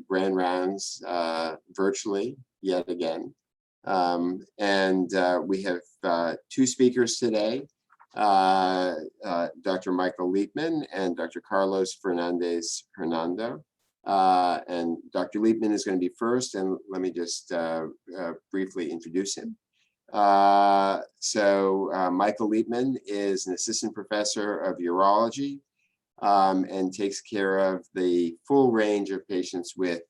grand rounds virtually yet again. We have two speakers today, Dr. Michael Leapman and Dr. Carlos Fernandez-Hernando. And Dr. Leapman is going to be first, and let me just briefly introduce him. Michael Leapman is an assistant professor of urology and takes care of the full range of patients with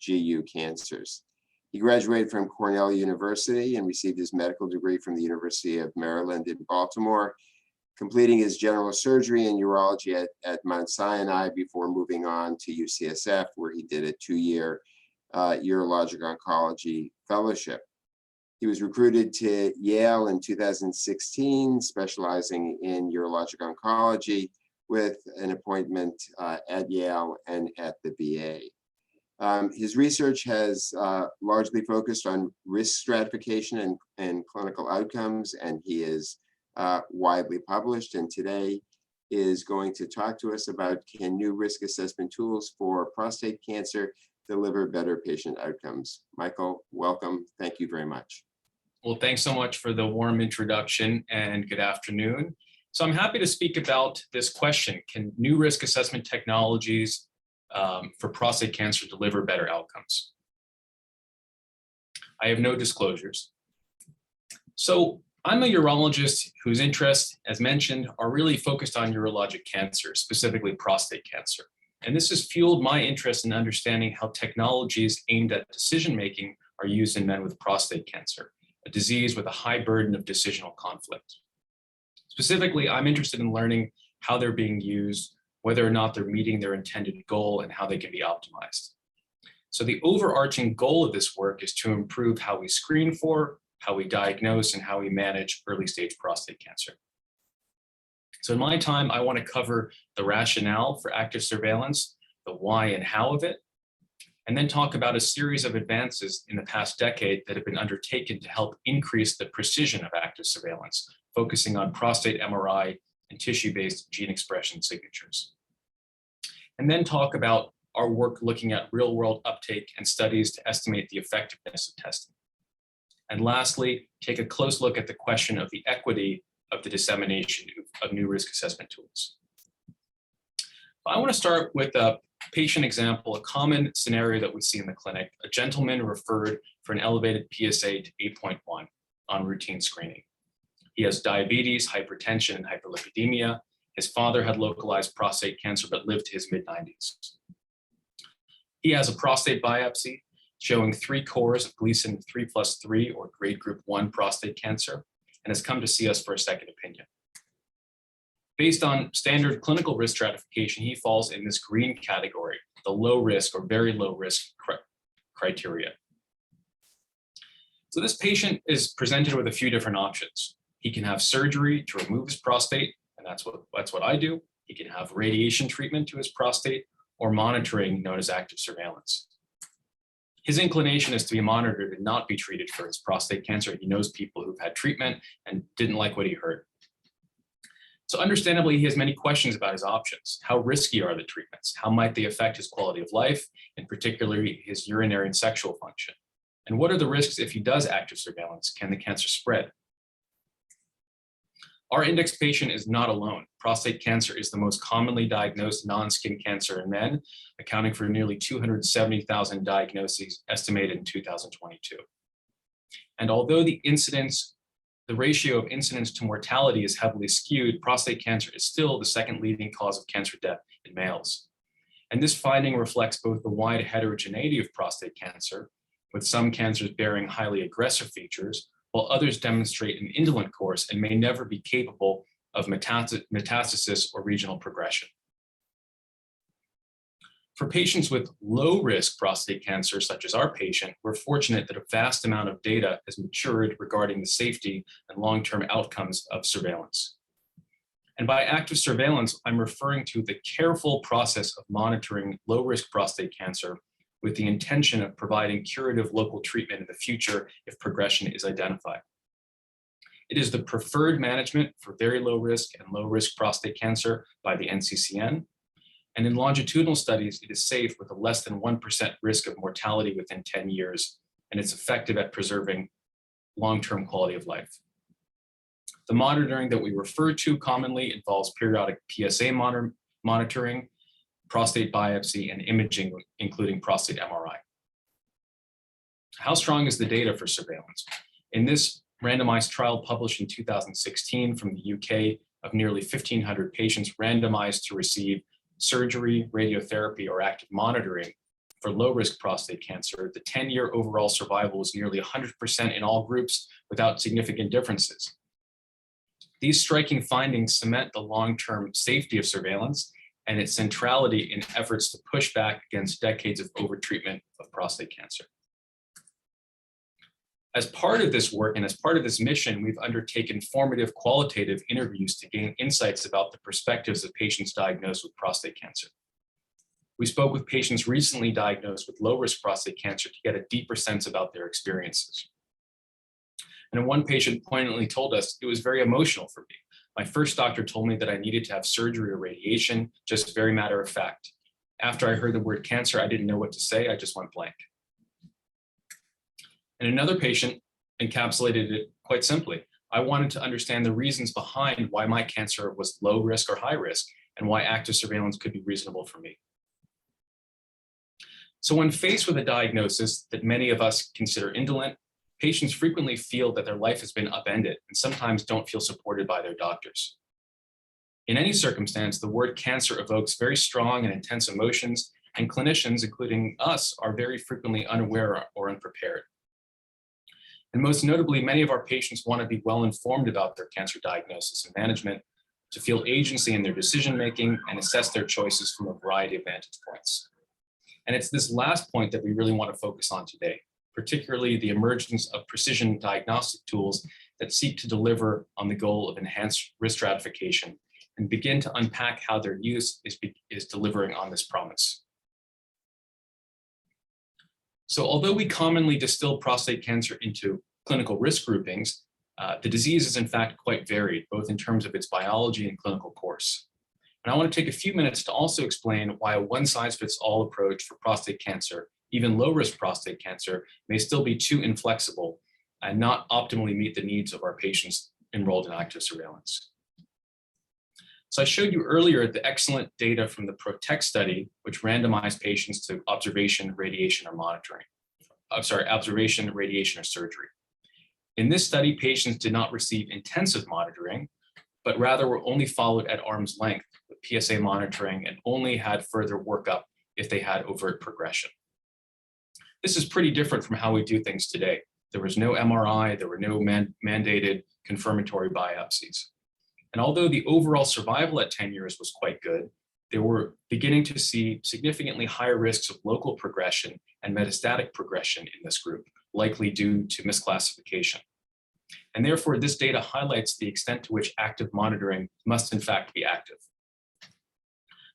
GU cancers. He graduated from Cornell University and received his medical degree from the University of Maryland in Baltimore, completing his general surgery and urology at Mount Sinai before moving on to UCSF, where he did a 2-year urologic oncology fellowship. He was recruited to Yale in 2016, specializing in urologic oncology, with an appointment at Yale and at the VA. His research has largely focused on risk stratification and clinical outcomes, and he is widely published, and today is going to talk to us about, can new risk assessment tools for prostate cancer deliver better patient outcomes? Michael, welcome. Thank you very much. Well, thanks so much for the warm introduction, and good afternoon. So I'm happy to speak about this question: can new risk assessment technologies for prostate cancer deliver better outcomes? I have no disclosures. So I'm a urologist whose interests, as mentioned, are really focused on urologic cancer, specifically prostate cancer. And this has fueled my interest in understanding how technologies aimed at decision-making are used in men with prostate cancer, a disease with a high burden of decisional conflict. Specifically, I'm interested in learning how they're being used, whether or not they're meeting their intended goal, and how they can be optimized. So the overarching goal of this work is to improve how we screen for, how we diagnose, and how we manage early-stage prostate cancer. So in my time, I want to cover the rationale for active surveillance, the why and how of it, and then talk about a series of advances in the past decade that have been undertaken to help increase the precision of active surveillance, focusing on prostate MRI and tissue-based gene expression signatures. And then talk about our work looking at real-world uptake and studies to estimate the effectiveness of testing. And lastly, take a close look at the question of the equity of the dissemination of new risk assessment tools. I want to start with a patient example, a common scenario that we see in the clinic. A gentleman referred for an elevated PSA to 8.1 on routine screening. He has diabetes, hypertension, and hyperlipidemia. His father had localized prostate cancer but lived to his mid-90s. He has a prostate biopsy showing 3 cores of Gleason 3+3 or grade group 1 prostate cancer, and has come to see us for a second opinion. Based on standard clinical risk stratification, he falls in this green category, the low risk or very low risk criteria. So this patient is presented with a few different options. He can have surgery to remove his prostate, and that's what I do. He can have radiation treatment to his prostate, or monitoring known as active surveillance. His inclination is to be monitored and not be treated for his prostate cancer. He knows people who've had treatment and didn't like what he heard. So understandably, he has many questions about his options. How risky are the treatments? How might they affect his quality of life, and particularly his urinary and sexual function? And what are the risks if he does active surveillance? Can the cancer spread? Our index patient is not alone. Prostate cancer is the most commonly diagnosed non-skin cancer in men, accounting for nearly 270,000 diagnoses estimated in 2022. And although the ratio of incidence to mortality is heavily skewed, prostate cancer is still the second leading cause of cancer death in males. And this finding reflects both the wide heterogeneity of prostate cancer, with some cancers bearing highly aggressive features, while others demonstrate an indolent course and may never be capable of metastasis or regional progression. For patients with low-risk prostate cancer, such as our patient, we're fortunate that a vast amount of data has matured regarding the safety and long-term outcomes of surveillance. And by active surveillance, I'm referring to the careful process of monitoring low-risk prostate cancer with the intention of providing curative local treatment in the future if progression is identified. It is the preferred management for very low risk and low risk prostate cancer by the NCCN. And in longitudinal studies, it is safe with a less than 1% risk of mortality within 10 years, and it's effective at preserving long-term quality of life. The monitoring that we refer to commonly involves periodic PSA monitoring, prostate biopsy, and imaging, including prostate MRI. How strong is the data for surveillance? In this randomized trial published in 2016 from the UK of nearly 1,500 patients randomized to receive surgery, radiotherapy, or active monitoring for low-risk prostate cancer, the 10-year overall survival was nearly 100% in all groups without significant differences. These striking findings cement the long-term safety of surveillance and its centrality in efforts to push back against decades of overtreatment of prostate cancer. As part of this work and as part of this mission, we've undertaken formative qualitative interviews to gain insights about the perspectives of patients diagnosed with prostate cancer. We spoke with patients recently diagnosed with low-risk prostate cancer to get a deeper sense about their experiences. And one patient poignantly told us, it was very emotional for me. My first doctor told me that I needed to have surgery or radiation, just very matter of fact. After I heard the word cancer, I didn't know what to say, I just went blank. And another patient encapsulated it quite simply. I wanted to understand the reasons behind why my cancer was low risk or high risk and why active surveillance could be reasonable for me. So when faced with a diagnosis that many of us consider indolent, patients frequently feel that their life has been upended and sometimes don't feel supported by their doctors. In any circumstance, the word cancer evokes very strong and intense emotions, and clinicians, including us, are very frequently unaware or unprepared. And most notably, many of our patients want to be well informed about their cancer diagnosis and management, to feel agency in their decision-making and assess their choices from a variety of vantage points. And it's this last point that we really want to focus on today, particularly the emergence of precision diagnostic tools that seek to deliver on the goal of enhanced risk stratification and begin to unpack how their use is delivering on this promise. So although we commonly distill prostate cancer into clinical risk groupings, the disease is in fact quite varied, both in terms of its biology and clinical course. And I want to take a few minutes to also explain why a one-size-fits-all approach for prostate cancer, even low-risk prostate cancer, may still be too inflexible and not optimally meet the needs of our patients enrolled in active surveillance. So I showed you earlier the excellent data from the PROTECT study, which randomized patients to observation, radiation, or monitoring. Observation, radiation, or surgery. In this study, patients did not receive intensive monitoring, but rather were only followed at arm's length with PSA monitoring and only had further workup if they had overt progression. This is pretty different from how we do things today. There was no MRI, there were no mandated confirmatory biopsies. And although the overall survival at 10 years was quite good, they were beginning to see significantly higher risks of local progression and metastatic progression in this group, likely due to misclassification. And therefore, this data highlights the extent to which active monitoring must in fact be active.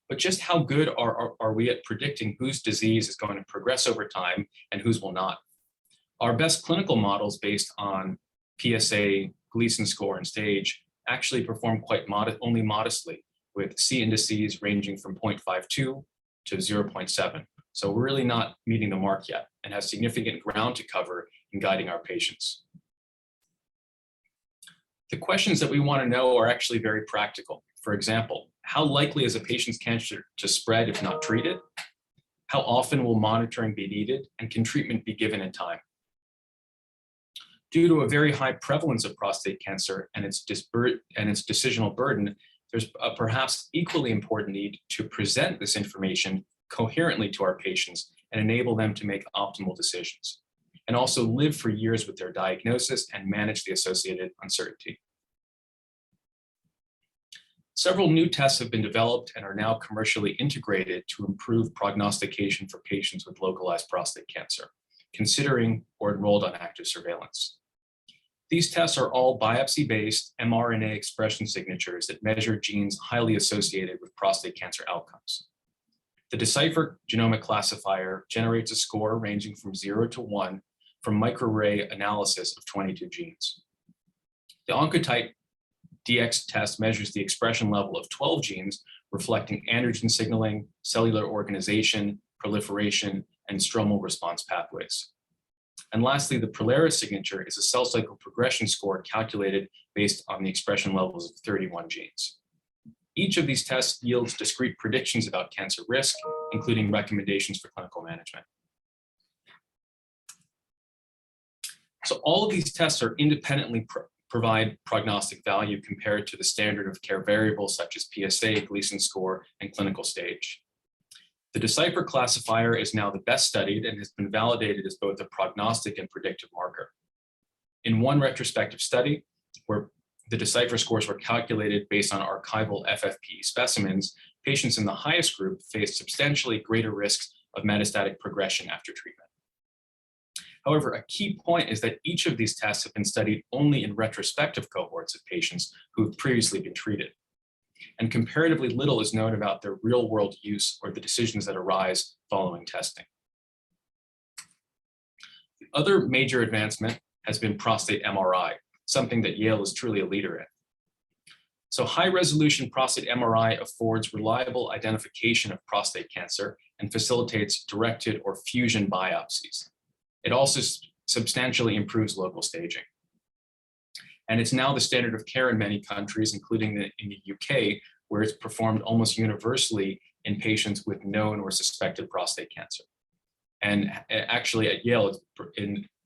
But just how good are we at predicting whose disease is going to progress over time and whose will not? Our best clinical models based on PSA, Gleason score, and stage actually perform only modestly, with C indices ranging from 0.52 to 0.7. So we're really not meeting the mark yet and have significant ground to cover in guiding our patients. The questions that we want to know are actually very practical. For example, how likely is a patient's cancer to spread if not treated? How often will monitoring be needed, and can treatment be given in time? Due to a very high prevalence of prostate cancer and its decisional burden, there's a perhaps equally important need to present this information coherently to our patients and enable them to make optimal decisions, and also live for years with their diagnosis and manage the associated uncertainty. Several new tests have been developed and are now commercially integrated to improve prognostication for patients with localized prostate cancer, considering or enrolled on active surveillance. These tests are all biopsy-based mRNA expression signatures that measure genes highly associated with prostate cancer outcomes. The Decipher genomic classifier generates a score ranging from 0 to 1 from microarray analysis of 22 genes. The Oncotype DX test measures the expression level of 12 genes reflecting androgen signaling, cellular organization, proliferation, and stromal response pathways. And lastly, the Polaris signature is a cell cycle progression score calculated based on the expression levels of 31 genes. Each of these tests yields discrete predictions about cancer risk, including recommendations for clinical management. So all of these tests are independently provide prognostic value compared to the standard of care variables such as PSA, Gleason score, and clinical stage. The Decipher classifier is now the best studied and has been validated as both a prognostic and predictive marker. In one retrospective study, where the Decipher scores were calculated based on archival FFPE specimens, patients in the highest group faced substantially greater risks of metastatic progression after treatment. However, a key point is that each of these tests have been studied only in retrospective cohorts of patients who have previously been treated. And comparatively little is known about their real-world use or the decisions that arise following testing. The other major advancement has been prostate MRI, something that Yale is truly a leader in. So high-resolution prostate MRI affords reliable identification of prostate cancer and facilitates directed or fusion biopsies. It also substantially improves local staging. And it's now the standard of care in many countries, including in the UK, where it's performed almost universally in patients with known or suspected prostate cancer. And actually at Yale, it's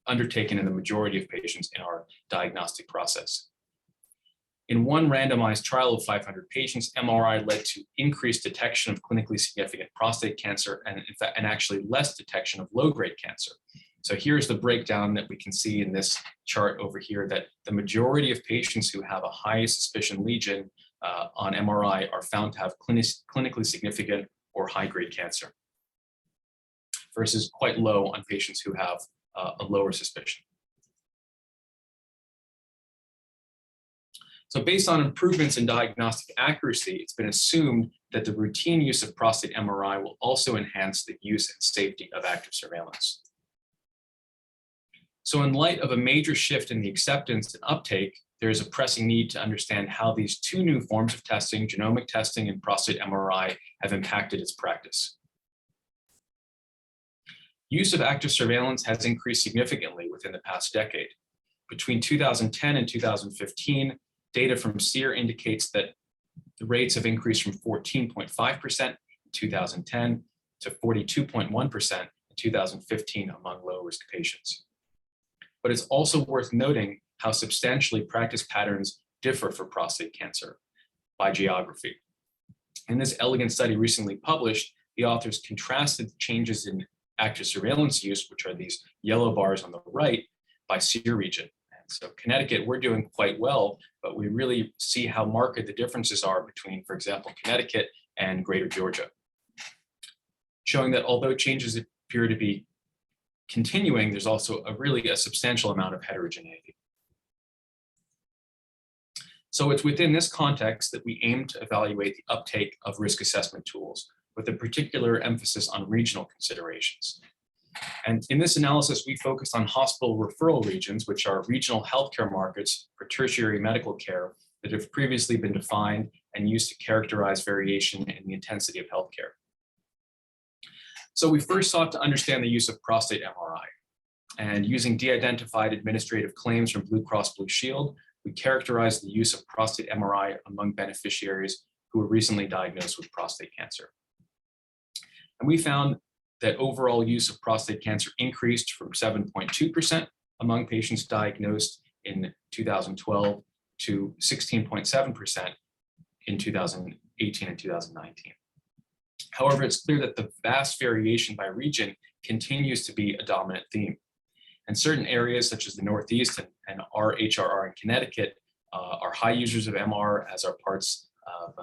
undertaken in the majority of patients in our diagnostic process. In one randomized trial of 500 patients, MRI led to increased detection of clinically significant prostate cancer and actually less detection of low-grade cancer. So here's the breakdown that we can see in this chart over here, that the majority of patients who have a high suspicion lesion on MRI are found to have clinically significant or high-grade cancer, versus quite low on patients who have a lower suspicion. So based on improvements in diagnostic accuracy, it's been assumed that the routine use of prostate MRI will also enhance the use and safety of active surveillance. So in light of a major shift in the acceptance and uptake, there is a pressing need to understand how these two new forms of testing, genomic testing and prostate MRI, have impacted its practice. Use of active surveillance has increased significantly within the past decade. Between 2010 and 2015, data from SEER indicates that the rates have increased from 14.5% in 2010 to 42.1% in 2015 among low-risk patients. But it's also worth noting how substantially practice patterns differ for prostate cancer by geography. In this elegant study recently published, the authors contrasted changes in active surveillance use, which are these yellow bars on the right, by SEER region. And so Connecticut, we're doing quite well, but we really see how marked the differences are between, for example, Connecticut and Greater Georgia, showing that although changes appear to be continuing, there's also really a substantial amount of heterogeneity. So it's within this context that we aim to evaluate the uptake of risk assessment tools, with a particular emphasis on regional considerations. And in this analysis, we focused on hospital referral regions, which are regional healthcare markets for tertiary medical care that have previously been defined and used to characterize variation in the intensity of healthcare. So we first sought to understand the use of prostate MRI. And using de-identified administrative claims from Blue Cross Blue Shield, we characterized the use of prostate MRI among beneficiaries who were recently diagnosed with prostate cancer. And we found that overall use of prostate cancer increased from 7.2% among patients diagnosed in 2012 to 16.7% in 2018 and 2019. However, it's clear that the vast variation by region continues to be a dominant theme. And certain areas such as the Northeast and our HRR in Connecticut are high users of MR, as are parts of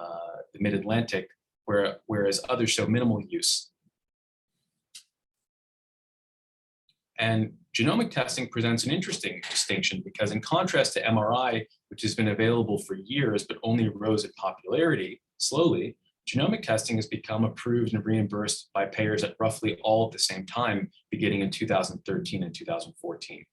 the Mid-Atlantic, whereas others show minimal use. And genomic testing presents an interesting distinction because, in contrast to MRI, which has been available for years but only rose in popularity slowly, genomic testing has become approved and reimbursed by payers at roughly all at the same time, beginning in 2013 and 2014.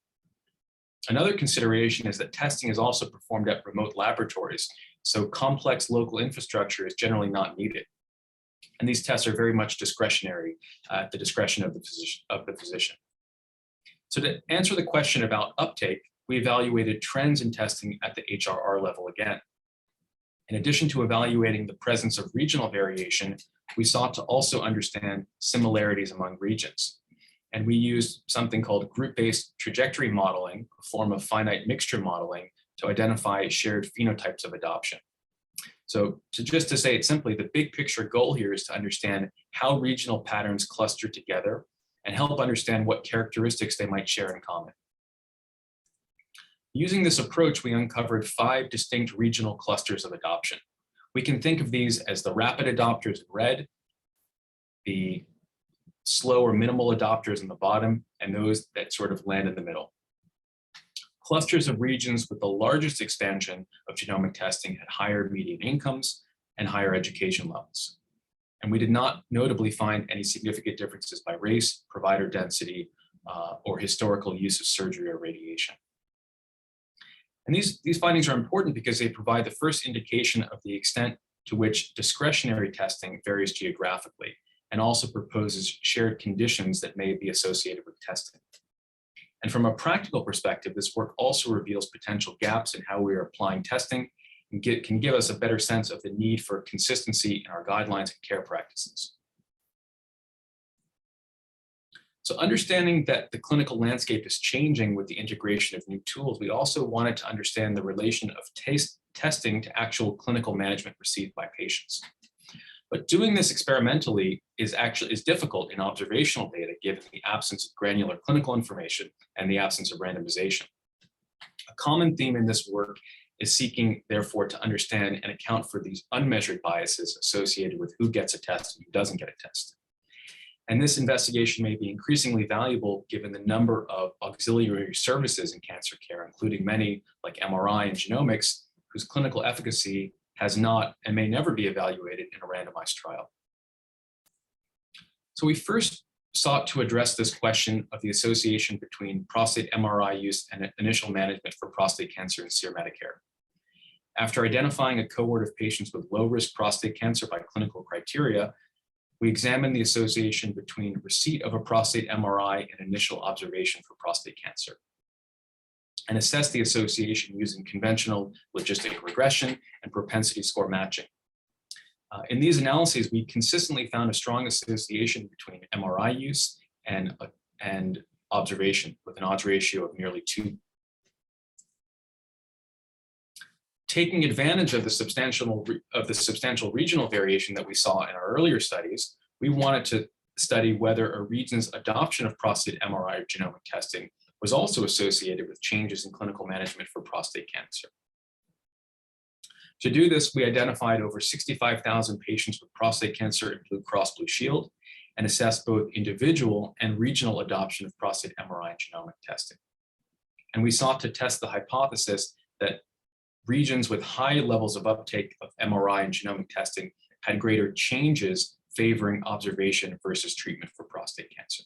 Another consideration is that testing is also performed at remote laboratories, so complex local infrastructure is generally not needed. And these tests are very much discretionary at the discretion of the physician. So to answer the question about uptake, we evaluated trends in testing at the HRR level again. In addition to evaluating the presence of regional variation, we sought to also understand similarities among regions. And we used something called group-based trajectory modeling, a form of finite mixture modeling, to identify shared phenotypes of adoption. So just to say it simply, the big picture goal here is to understand how regional patterns cluster together and help understand what characteristics they might share in common. Using this approach, we uncovered 5 distinct regional clusters of adoption. We can think of these as the rapid adopters in red, the slow or minimal adopters in the bottom, and those that sort of land in the middle. Clusters of regions with the largest expansion of genomic testing had higher median incomes and higher education levels. And we did not notably find any significant differences by race, provider density, or historical use of surgery or radiation. And these findings are important because they provide the first indication of the extent to which discretionary testing varies geographically, and also proposes shared conditions that may be associated with testing. And from a practical perspective, this work also reveals potential gaps in how we are applying testing and can give us a better sense of the need for consistency in our guidelines and care practices. So understanding that the clinical landscape is changing with the integration of new tools, we also wanted to understand the relation of testing to actual clinical management received by patients. But doing this experimentally is difficult in observational data given the absence of granular clinical information and the absence of randomization. A common theme in this work is seeking, therefore, to understand and account for these unmeasured biases associated with who gets a test and who doesn't get a test. And this investigation may be increasingly valuable given the number of auxiliary services in cancer care, including many like MRI and genomics, whose clinical efficacy has not and may never be evaluated in a randomized trial. So we first sought to address this question of the association between prostate MRI use and initial management for prostate cancer in SEER Medicare. After identifying a cohort of patients with low-risk prostate cancer by clinical criteria, we examined the association between receipt of a prostate MRI and initial observation for prostate cancer, and assessed the association using conventional logistic regression and propensity score matching. In these analyses, we consistently found a strong association between MRI use and observation with an odds ratio of nearly 2. Taking advantage of the substantial regional variation that we saw in our earlier studies, we wanted to study whether a region's adoption of prostate MRI genomic testing was also associated with changes in clinical management for prostate cancer. To do this, we identified over 65,000 patients with prostate cancer in Blue Cross Blue Shield and assessed both individual and regional adoption of prostate MRI and genomic testing. And we sought to test the hypothesis that regions with high levels of uptake of MRI and genomic testing had greater changes favoring observation versus treatment for prostate cancer.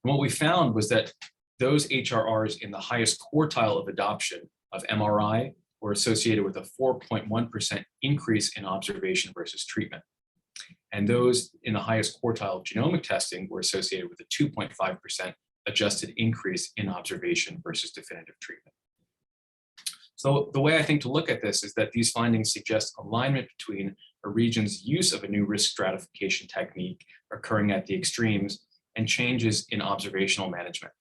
And what we found was that those HRRs in the highest quartile of adoption of MRI were associated with a 4.1% increase in observation versus treatment. And those in the highest quartile of genomic testing were associated with a 2.5% adjusted increase in observation versus definitive treatment. So the way I think to look at this is that these findings suggest alignment between a region's use of a new risk stratification technique occurring at the extremes and changes in observational management.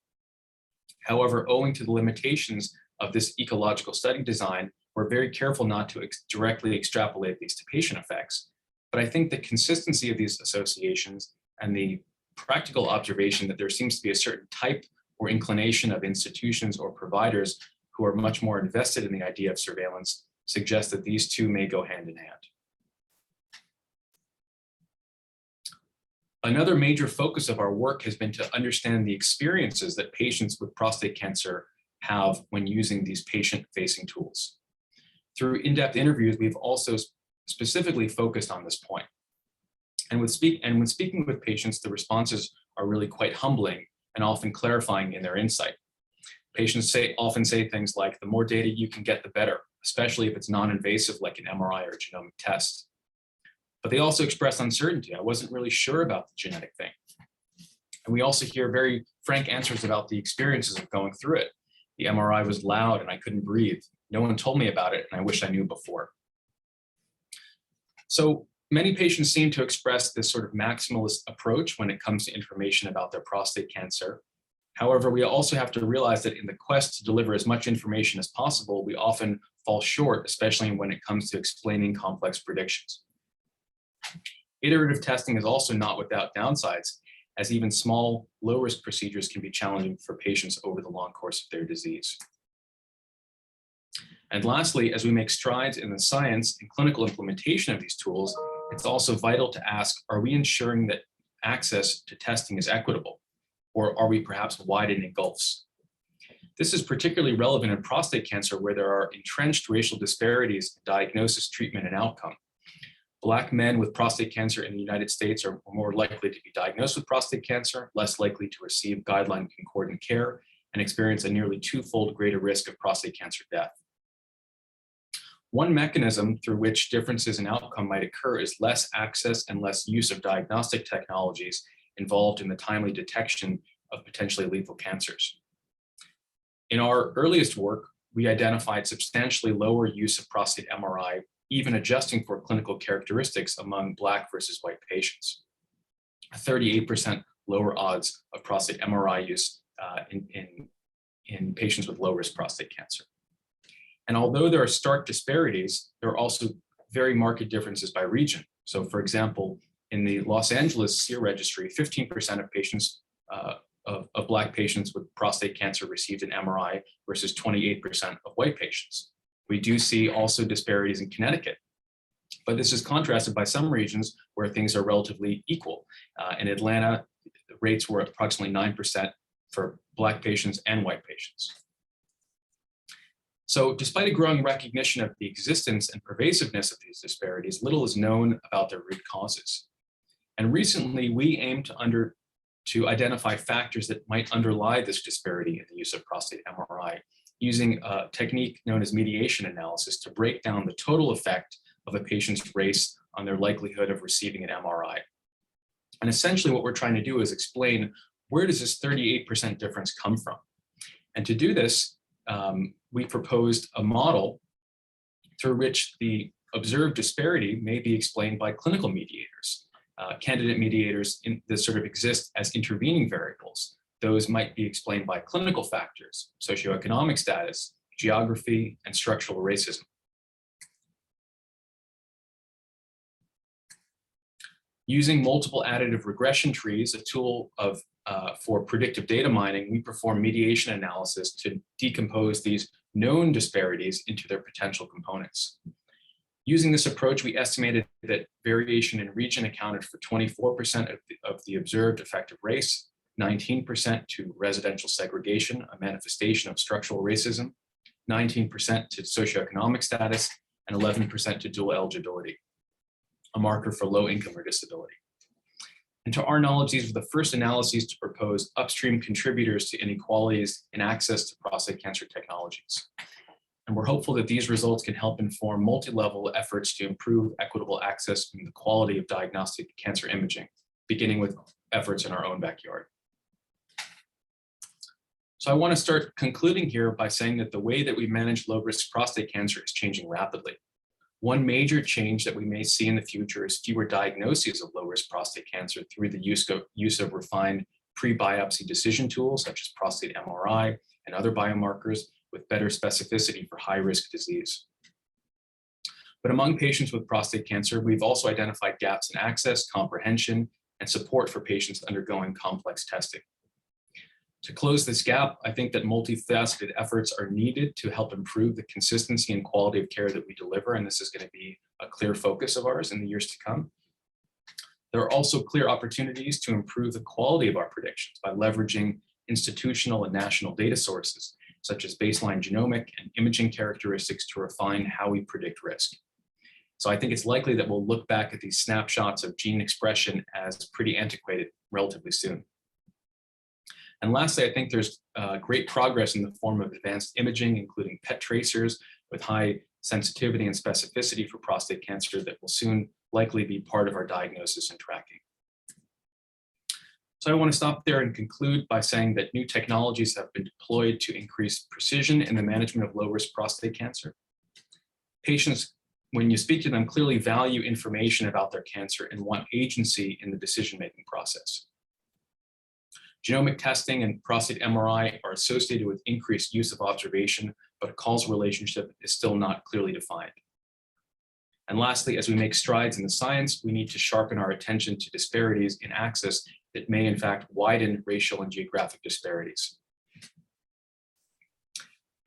However, owing to the limitations of this ecological study design, we're very careful not to directly extrapolate these to patient effects. But I think the consistency of these associations and the practical observation that there seems to be a certain type or inclination of institutions or providers who are much more invested in the idea of surveillance suggests that these two may go hand in hand. Another major focus of our work has been to understand the experiences that patients with prostate cancer have when using these patient-facing tools. Through in-depth interviews, we've also specifically focused on this point. And when speaking with patients, the responses are really quite humbling and often clarifying in their insight. Patients often say things like, the more data you can get, the better, especially if it's non-invasive like an MRI or a genomic test. But they also express uncertainty. I wasn't really sure about the genetic thing. And we also hear very frank answers about the experiences of going through it. The MRI was loud and I couldn't breathe. No one told me about it and I wish I knew before. So many patients seem to express this sort of maximalist approach when it comes to information about their prostate cancer. However, we also have to realize that in the quest to deliver as much information as possible, we often fall short, especially when it comes to explaining complex predictions. Iterative testing is also not without downsides, as even small, low-risk procedures can be challenging for patients over the long course of their disease. And lastly, as we make strides in the science and clinical implementation of these tools, it's also vital to ask, are we ensuring that access to testing is equitable? Or are we perhaps widening gulfs? This is particularly relevant in prostate cancer, where there are entrenched racial disparities in diagnosis, treatment, and outcome. Black men with prostate cancer in the United States are more likely to be diagnosed with prostate cancer, less likely to receive guideline concordant care, and experience a nearly twofold greater risk of prostate cancer death. One mechanism through which differences in outcome might occur is less access and less use of diagnostic technologies involved in the timely detection of potentially lethal cancers. In our earliest work, we identified substantially lower use of prostate MRI, even adjusting for clinical characteristics among Black versus white patients. 38% lower odds of prostate MRI use in patients with low-risk prostate cancer. And although there are stark disparities, there are also very marked differences by region. So for example, in the Los Angeles SEER registry, 15% of patients, of Black patients with prostate cancer received an MRI versus 28% of white patients. We do see also disparities in Connecticut, but this is contrasted by some regions where things are relatively equal. In Atlanta, the rates were approximately 9% for Black patients and white patients. So despite a growing recognition of the existence and pervasiveness of these disparities, little is known about their root causes. And recently, we aim to identify factors that might underlie this disparity in the use of prostate MRI, using a technique known as mediation analysis to break down the total effect of a patient's race on their likelihood of receiving an MRI. And essentially what we're trying to do is explain, where does this 38% difference come from? And to do this, we proposed a model through which the observed disparity may be explained by clinical mediators. Candidate mediators that sort of exist as intervening variables. Those might be explained by clinical factors, socioeconomic status, geography, and structural racism. Using multiple additive regression trees, a tool for predictive data mining, we perform mediation analysis to decompose these known disparities into their potential components. Using this approach, we estimated that variation in region accounted for 24% of the observed effective race, 19% to residential segregation, a manifestation of structural racism, 19% to socioeconomic status, and 11% to dual eligibility, a marker for low income or disability. And to our knowledge, these were the first analyses to propose upstream contributors to inequalities in access to prostate cancer technologies. And we're hopeful that these results can help inform multi-level efforts to improve equitable access and the quality of diagnostic cancer imaging, beginning with efforts in our own backyard. So I want to start concluding here by saying that the way that we manage low-risk prostate cancer is changing rapidly. One major change that we may see in the future is fewer diagnoses of low-risk prostate cancer through the use of refined pre-biopsy decision tools such as prostate MRI and other biomarkers with better specificity for high-risk disease. But among patients with prostate cancer, we've also identified gaps in access, comprehension, and support for patients undergoing complex testing. To close this gap, I think that multifaceted efforts are needed to help improve the consistency and quality of care that we deliver, and this is going to be a clear focus of ours in the years to come. There are also clear opportunities to improve the quality of our predictions by leveraging institutional and national data sources, such as baseline genomic and imaging characteristics to refine how we predict risk. So I think it's likely that we'll look back at these snapshots of gene expression as pretty antiquated relatively soon. And lastly, I think there's great progress in the form of advanced imaging, including PET tracers with high sensitivity and specificity for prostate cancer that will soon likely be part of our diagnosis and tracking. So I want to stop there and conclude by saying that new technologies have been deployed to increase precision in the management of low-risk prostate cancer. Patients, when you speak to them, clearly value information about their cancer and want agency in the decision-making process. Genomic testing and prostate MRI are associated with increased use of observation, but a causal relationship is still not clearly defined. And lastly, as we make strides in the science, we need to sharpen our attention to disparities in access that may in fact widen racial and geographic disparities.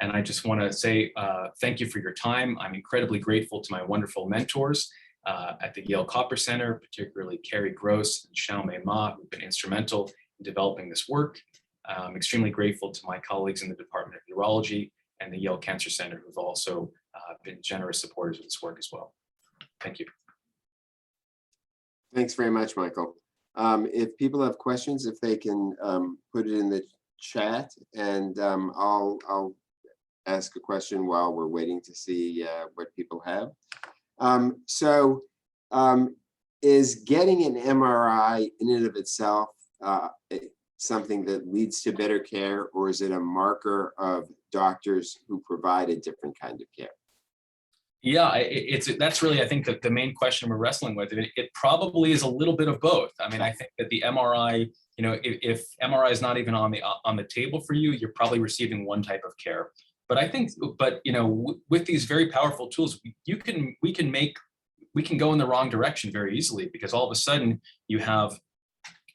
And I just want to say thank you for your time. I'm incredibly grateful to my wonderful mentors at the Yale Copper Center, particularly Carrie Gross and Xiaomei Ma, who've been instrumental in developing this work. I'm extremely grateful to my colleagues in the Department of Urology and the Yale Cancer Center, who've also been generous supporters of this work as well. Thank you. Thanks very much, Michael. If people have questions, if they can put it in the chat, and I'll ask a question while we're waiting to see what people have. Is getting an MRI in and of itself something that leads to better care, or is it a marker of doctors who provide a different kind of care? Yeah, that's really, I think, that the main question we're wrestling with. It probably is a little bit of both. I mean, I think that the MRI, you know, if MRI is not even on the table for you, you're probably receiving one type of care. But I think, you know, with these very powerful tools, we can go in the wrong direction very easily, because all of a sudden you have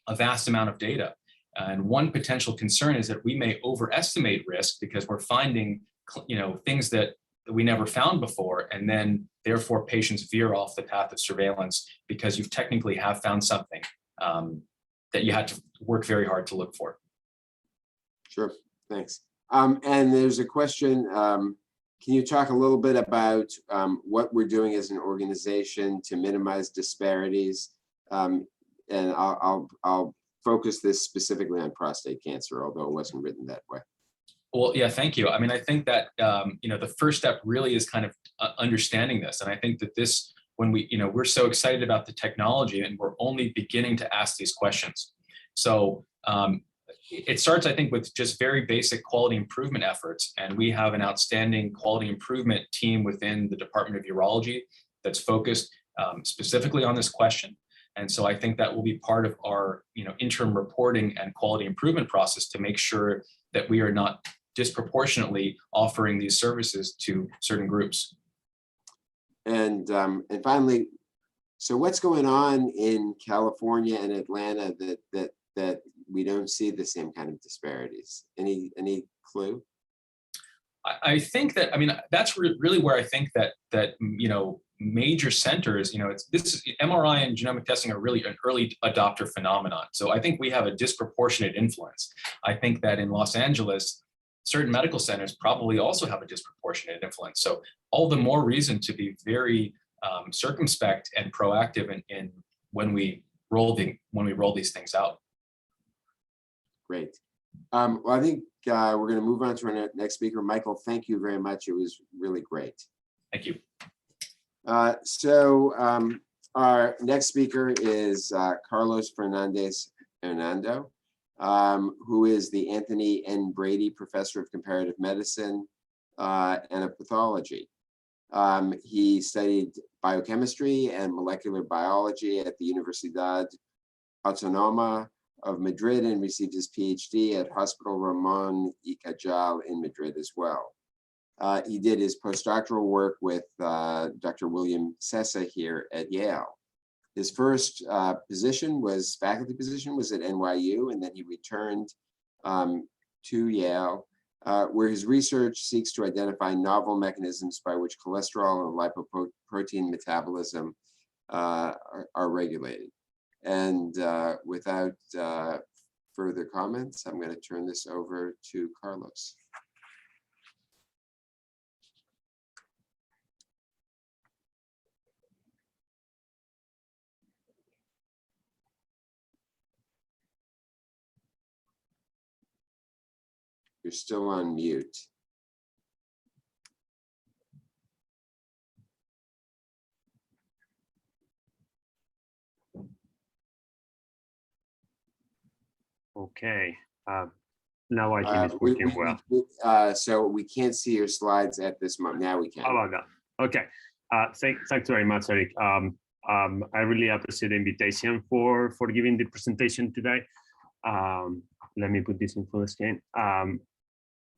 a vast amount of data. And one potential concern is that we may overestimate risk because we're finding, you know, things that we never found before, and then therefore patients veer off the path of surveillance because you technically have found something that you had to work very hard to look for. Sure, thanks. And there's a question, can you talk a little bit about what we're doing as an organization to minimize disparities? And I'll focus this specifically on prostate cancer, although it wasn't written that way. Well, yeah, thank you. I mean, I think that, you know, the first step really is kind of understanding this. And I think that this, when we, you know, we're so excited about the technology and we're only beginning to ask these questions. So it starts, I think, with just very basic quality improvement efforts. And we have an outstanding quality improvement team within the Department of Urology that's focused specifically on this question. And so I think that will be part of our, you know, interim reporting and quality improvement process to make sure that we are not disproportionately offering these services to certain groups. And finally, so what's going on in California and Atlanta that we don't see the same kind of disparities? Any clue? I think that, I mean, that's really where I think that you know, major centers, you know, this is MRI and genomic testing are really an early adopter phenomenon. So I think we have a disproportionate influence. I think that in Los Angeles, certain medical centers probably also have a disproportionate influence. So all the more reason to be very circumspect and proactive in when we roll these things out. Great. Well, I think we're going to move on to our next speaker. Michael, thank you very much. It was really great. Thank you. Our next speaker is Carlos Fernandez-Hernando, who is the Anthony N. Brady Professor of Comparative Medicine and of Pathology. He studied biochemistry and molecular biology at the Universidad Autónoma of Madrid and received his PhD at Hospital Ramón y Cajal in Madrid as well. He did his postdoctoral work with Dr. William Sessa here at Yale. His first faculty position was at NYU, and then he returned to Yale, where his research seeks to identify novel mechanisms by which cholesterol and lipoprotein metabolism are regulated. And without further comments, I'm going to turn this over to Carlos. You're still on mute. Okay, now I think it's working well. So we can't see your slides at this moment. Now we can. How about that? Okay, thanks very much, Eric. I really appreciate the invitation for giving the presentation today. Let me put this in full screen.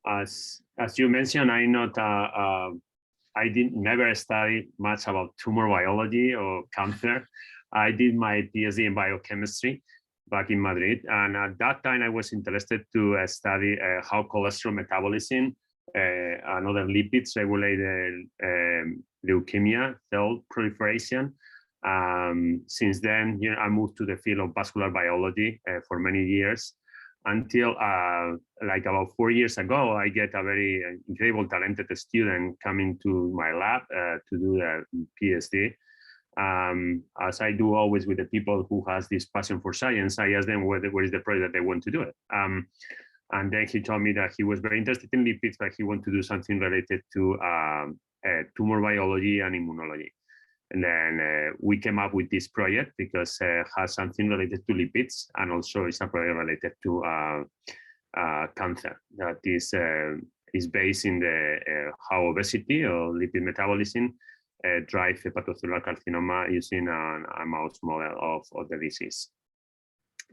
As you mentioned, I'm not. I didn't never study much about tumor biology or cancer. I did my PhD in biochemistry back in Madrid, and at that time I was interested to study how cholesterol metabolism and other lipids regulate leukemia cell proliferation. Since then, I moved to the field of vascular biology for many years, until like about 4 years ago, I get a very incredible, talented student coming to my lab to do a PhD. As I do always with the people who has this passion for science, I ask them where is the project that they want to do it. And then he told me that he was very interested in lipids, but he wanted to do something related to tumor biology and immunology. And then we came up with this project because it has something related to lipids, and also it's a project related to cancer that is based in the how obesity or lipid metabolism drive hepatocellular carcinoma using a mouse model of the disease.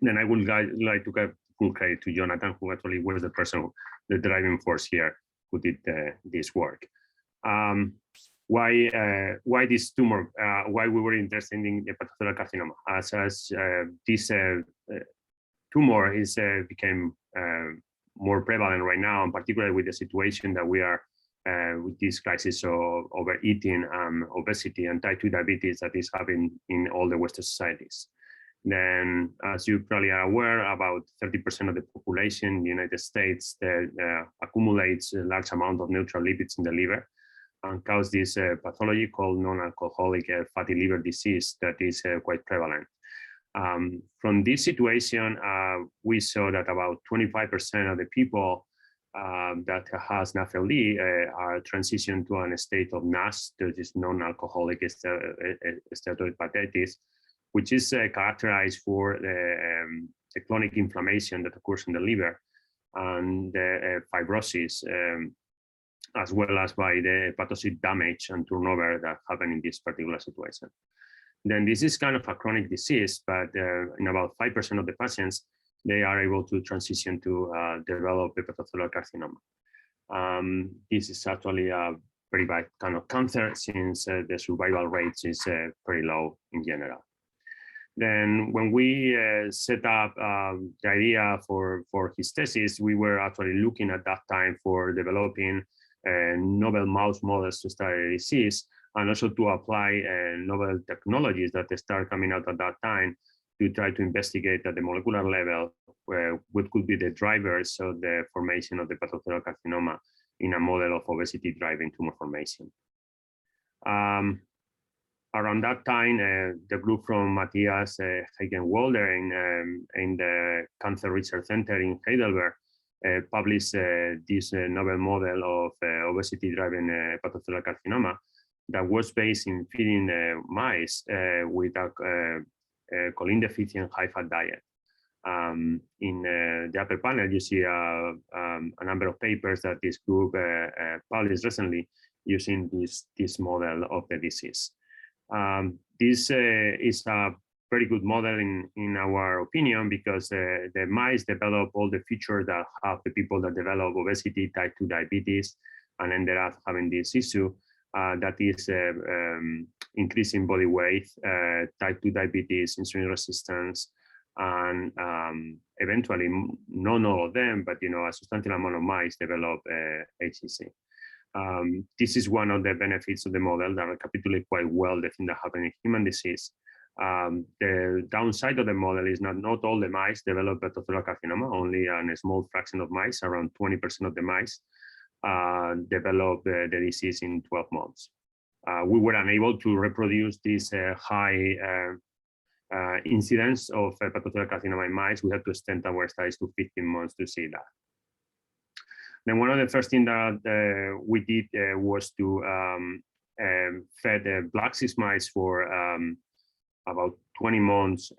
Then I would like to give full credit to Jonathan, who actually was the person, the driving force here, who did this work. Why this tumor? Why we were interested in hepatocellular carcinoma? As this tumor is became more prevalent right now, and particularly with the situation that we are with this crisis of overeating, obesity, and type 2 diabetes that is happening in all the Western societies. Then, as you probably are aware, about 30% of the population in the United States accumulates a large amount of neutral lipids in the liver, and cause this pathology called non-alcoholic fatty liver disease that is quite prevalent. From this situation, we saw that about 25% of the people that has NAFLD are transitioned to a state of NASH, that is non-alcoholic steatohepatitis, which is characterized for the chronic inflammation that occurs in the liver and the fibrosis, as well as by the hepatocyte damage and turnover that happen in this particular situation. Then this is kind of a chronic disease, but in about 5% of the patients, they are able to transition to develop hepatocellular carcinoma. This is actually a very bad kind of cancer, since the survival rate is pretty low in general. Then when we set up the idea for his thesis, we were actually looking at that time for developing novel mouse models to study the disease, and also to apply novel technologies that start coming out at that time to try to investigate at the molecular level what could be the drivers of the formation of the hepatocellular carcinoma in a model of obesity-driven tumor formation. Around that time, the group from Matthias Hagen-Walder in the Cancer Research Center in Heidelberg published this novel model of obesity-driven hepatocellular carcinoma that was based in feeding mice with a choline-deficient high-fat diet. In the upper panel, you see a number of papers that this group published recently using this model of the disease. This is a very good model in our opinion, because the mice develop all the features that have the people that develop obesity, type 2 diabetes, and ended up having this issue that is increasing body weight, type 2 diabetes, insulin resistance, and eventually, not all of them, but a substantial amount of mice develop HCC. This is one of the benefits of the model that recapitulate quite well the thing that happened in human disease. The downside of the model is not all the mice develop hepatocellular carcinoma. Only a small fraction of mice, around 20% of the mice, develop the disease in 12 months. We were unable to reproduce this high incidence of hepatocellular carcinoma in mice. We had to extend our studies to 15 months to see that. Then one of the first things that we did was to fed black-cyst mice for about 20 months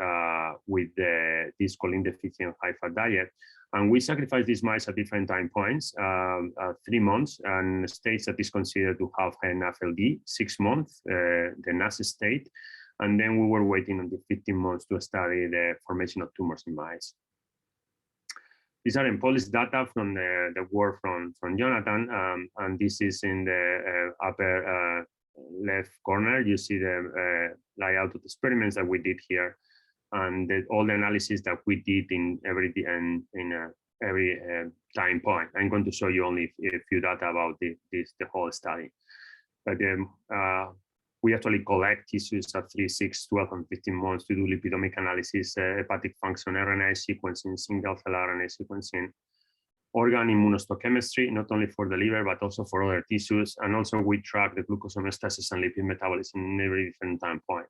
with this choline-deficient high-fat diet. And we sacrificed these mice at different time points, 3 months, and states that is considered to have an FLD, 6 months, the NAS state. And then we were waiting until 15 months to study the formation of tumors in mice. These are unpublished data from the work from Jonathan, and this is in the upper left corner. You see the layout of the experiments that we did here, and all the analysis that we did in every time point. I'm going to show you only a few data about the whole study. But we actually collect tissues at 3, 6, 12, and 15 months to do lipidomic analysis, hepatic function, RNA sequencing, single cell RNA sequencing, organ immunohistochemistry, not only for the liver, but also for other tissues. And also we track the glucose homeostasis and lipid metabolism in every different time point.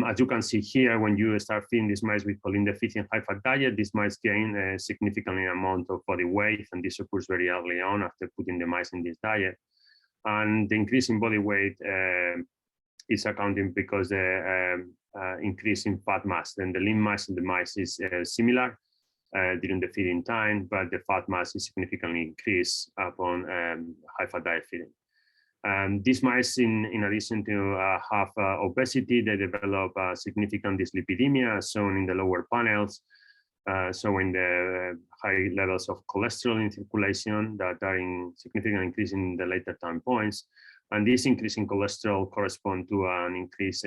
As you can see here, when you start feeding these mice with choline-deficient high-fat diet, these mice gain a significant amount of body weight, and this occurs very early on after putting the mice in this diet. And the increase in body weight is accounting because the increase in fat mass. Then the lean mass in the mice is similar during the feeding time, but the fat mass is significantly increased upon high-fat diet feeding. These mice, in addition to have obesity, they develop significant dyslipidemia, as shown in the lower panels, showing the high levels of cholesterol in circulation that are in significant increase in the later time points. And this increase in cholesterol correspond to an increase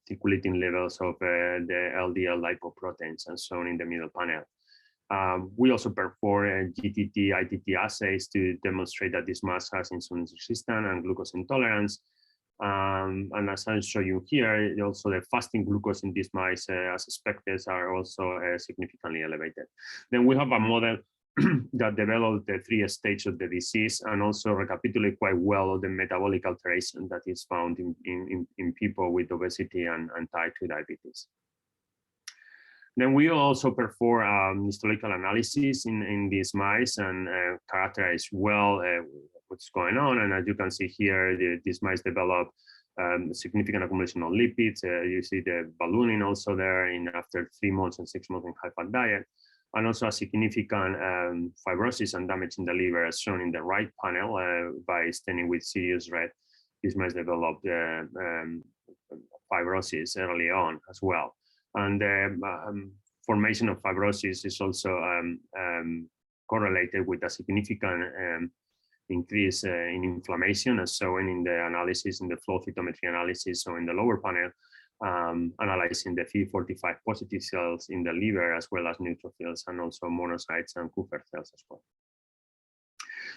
circulating levels of the LDL lipoproteins, as shown in the middle panel. We also perform GTT, ITT assays to demonstrate that this mouse has insulin resistance and glucose intolerance. And as I'll show you here, also the fasting glucose in these mice, as expected, are also significantly elevated. Then we have a model that developed the 3 stages of the disease and also recapitulate quite well the metabolic alteration that is found in people with obesity and type 2 diabetes. Then we also perform histological analysis in these mice and characterize well what's going on. And as you can see here, these mice develop significant accumulation of lipids. You see the ballooning also there after 3 months and 6 months in high-fat diet, and also a significant fibrosis and damage in the liver, as shown in the right panel by staining with serious red. These mice developed fibrosis early on as well. And formation of fibrosis is also correlated with a significant increase in inflammation, as shown in the analysis, in the flow cytometry analysis. So in the lower panel, analyzing the CD45 positive cells in the liver, as well as neutrophils, and also monocytes and Kupffer cells as well.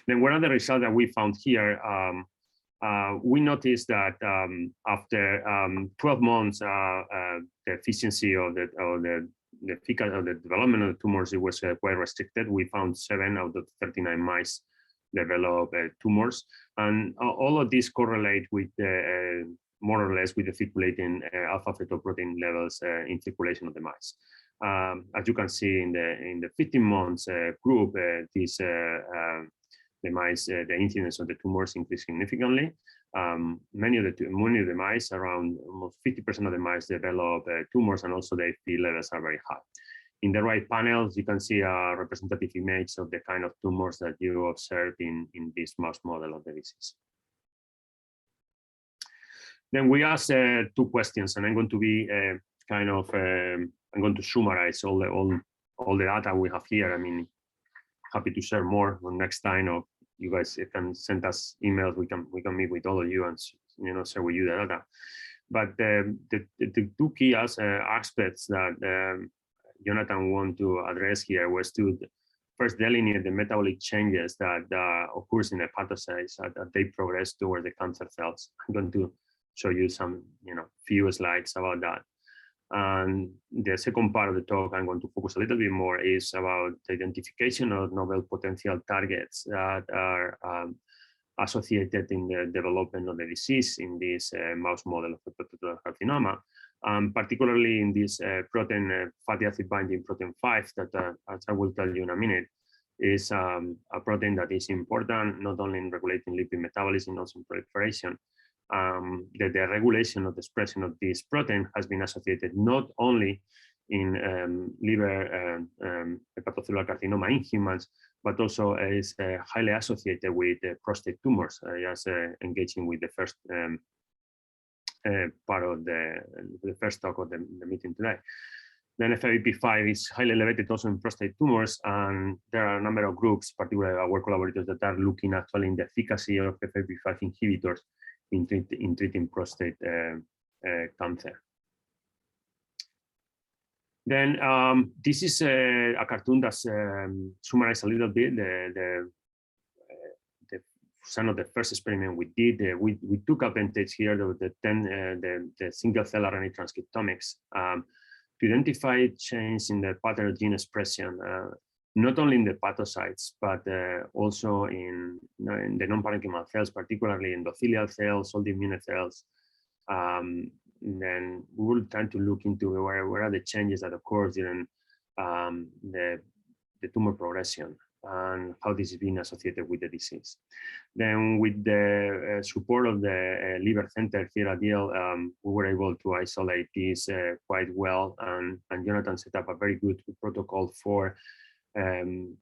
Then one of the results that we found here, we noticed that after 12 months, the efficiency of the development of the tumors, it was quite restricted. We found 7 out of 39 mice develop tumors, and all of these correlate with more or less with the circulating alpha-fetoprotein levels in circulation of the mice. As you can see in the 15 months group, the mice, the incidence of the tumors increased significantly. Many of the mice, around almost 50% of the mice, develop tumors, and also the AFP levels are very high. In the right panels, you can see a representative image of the kind of tumors that you observed in this mouse model of the disease. Then we asked 2 questions, and I'm going to be I'm going to summarize all the data we have here. I mean, happy to share more on next time, or you guys can send us emails. We can meet with all of you and share with you the data. But the 2 key aspects that Jonathan wanted to address here was to first delineate the metabolic changes that occurs in hepatocytes as they progress towards the cancer cells. I'm going to show you some few slides about that. And the second part of the talk, I'm going to focus a little bit more, is about the identification of novel potential targets that are associated in the development of the disease in this mouse model of hepatocellular carcinoma, particularly in this protein, fatty acid binding protein 5, that as I will tell you in a minute, is a protein that is important not only in regulating lipid metabolism, also in proliferation. The regulation of the expression of this protein has been associated not only in liver hepatocellular carcinoma in humans, but also is highly associated with prostate tumors, as engaging with the first part of the first talk of the meeting today. Then FABP5 is highly elevated also in prostate tumors, and there are a number of groups, particularly our collaborators, that are looking actually in the efficacy of FABP5 inhibitors in treating prostate cancer. Then this is a cartoon that summarizes a little bit some of the first experiment we did. We took advantage here of the single cell RNA transcriptomics to identify change in the pattern of gene expression, not only in the hepatocytes, but also in the non-parenchymal cells, particularly endothelial cells, all the immune cells. Then we will try to look into where are the changes that occur during the tumor progression and how this is being associated with the disease. Then with the support of the liver center here at Yale, we were able to isolate this quite well, and Jonathan set up a very good protocol for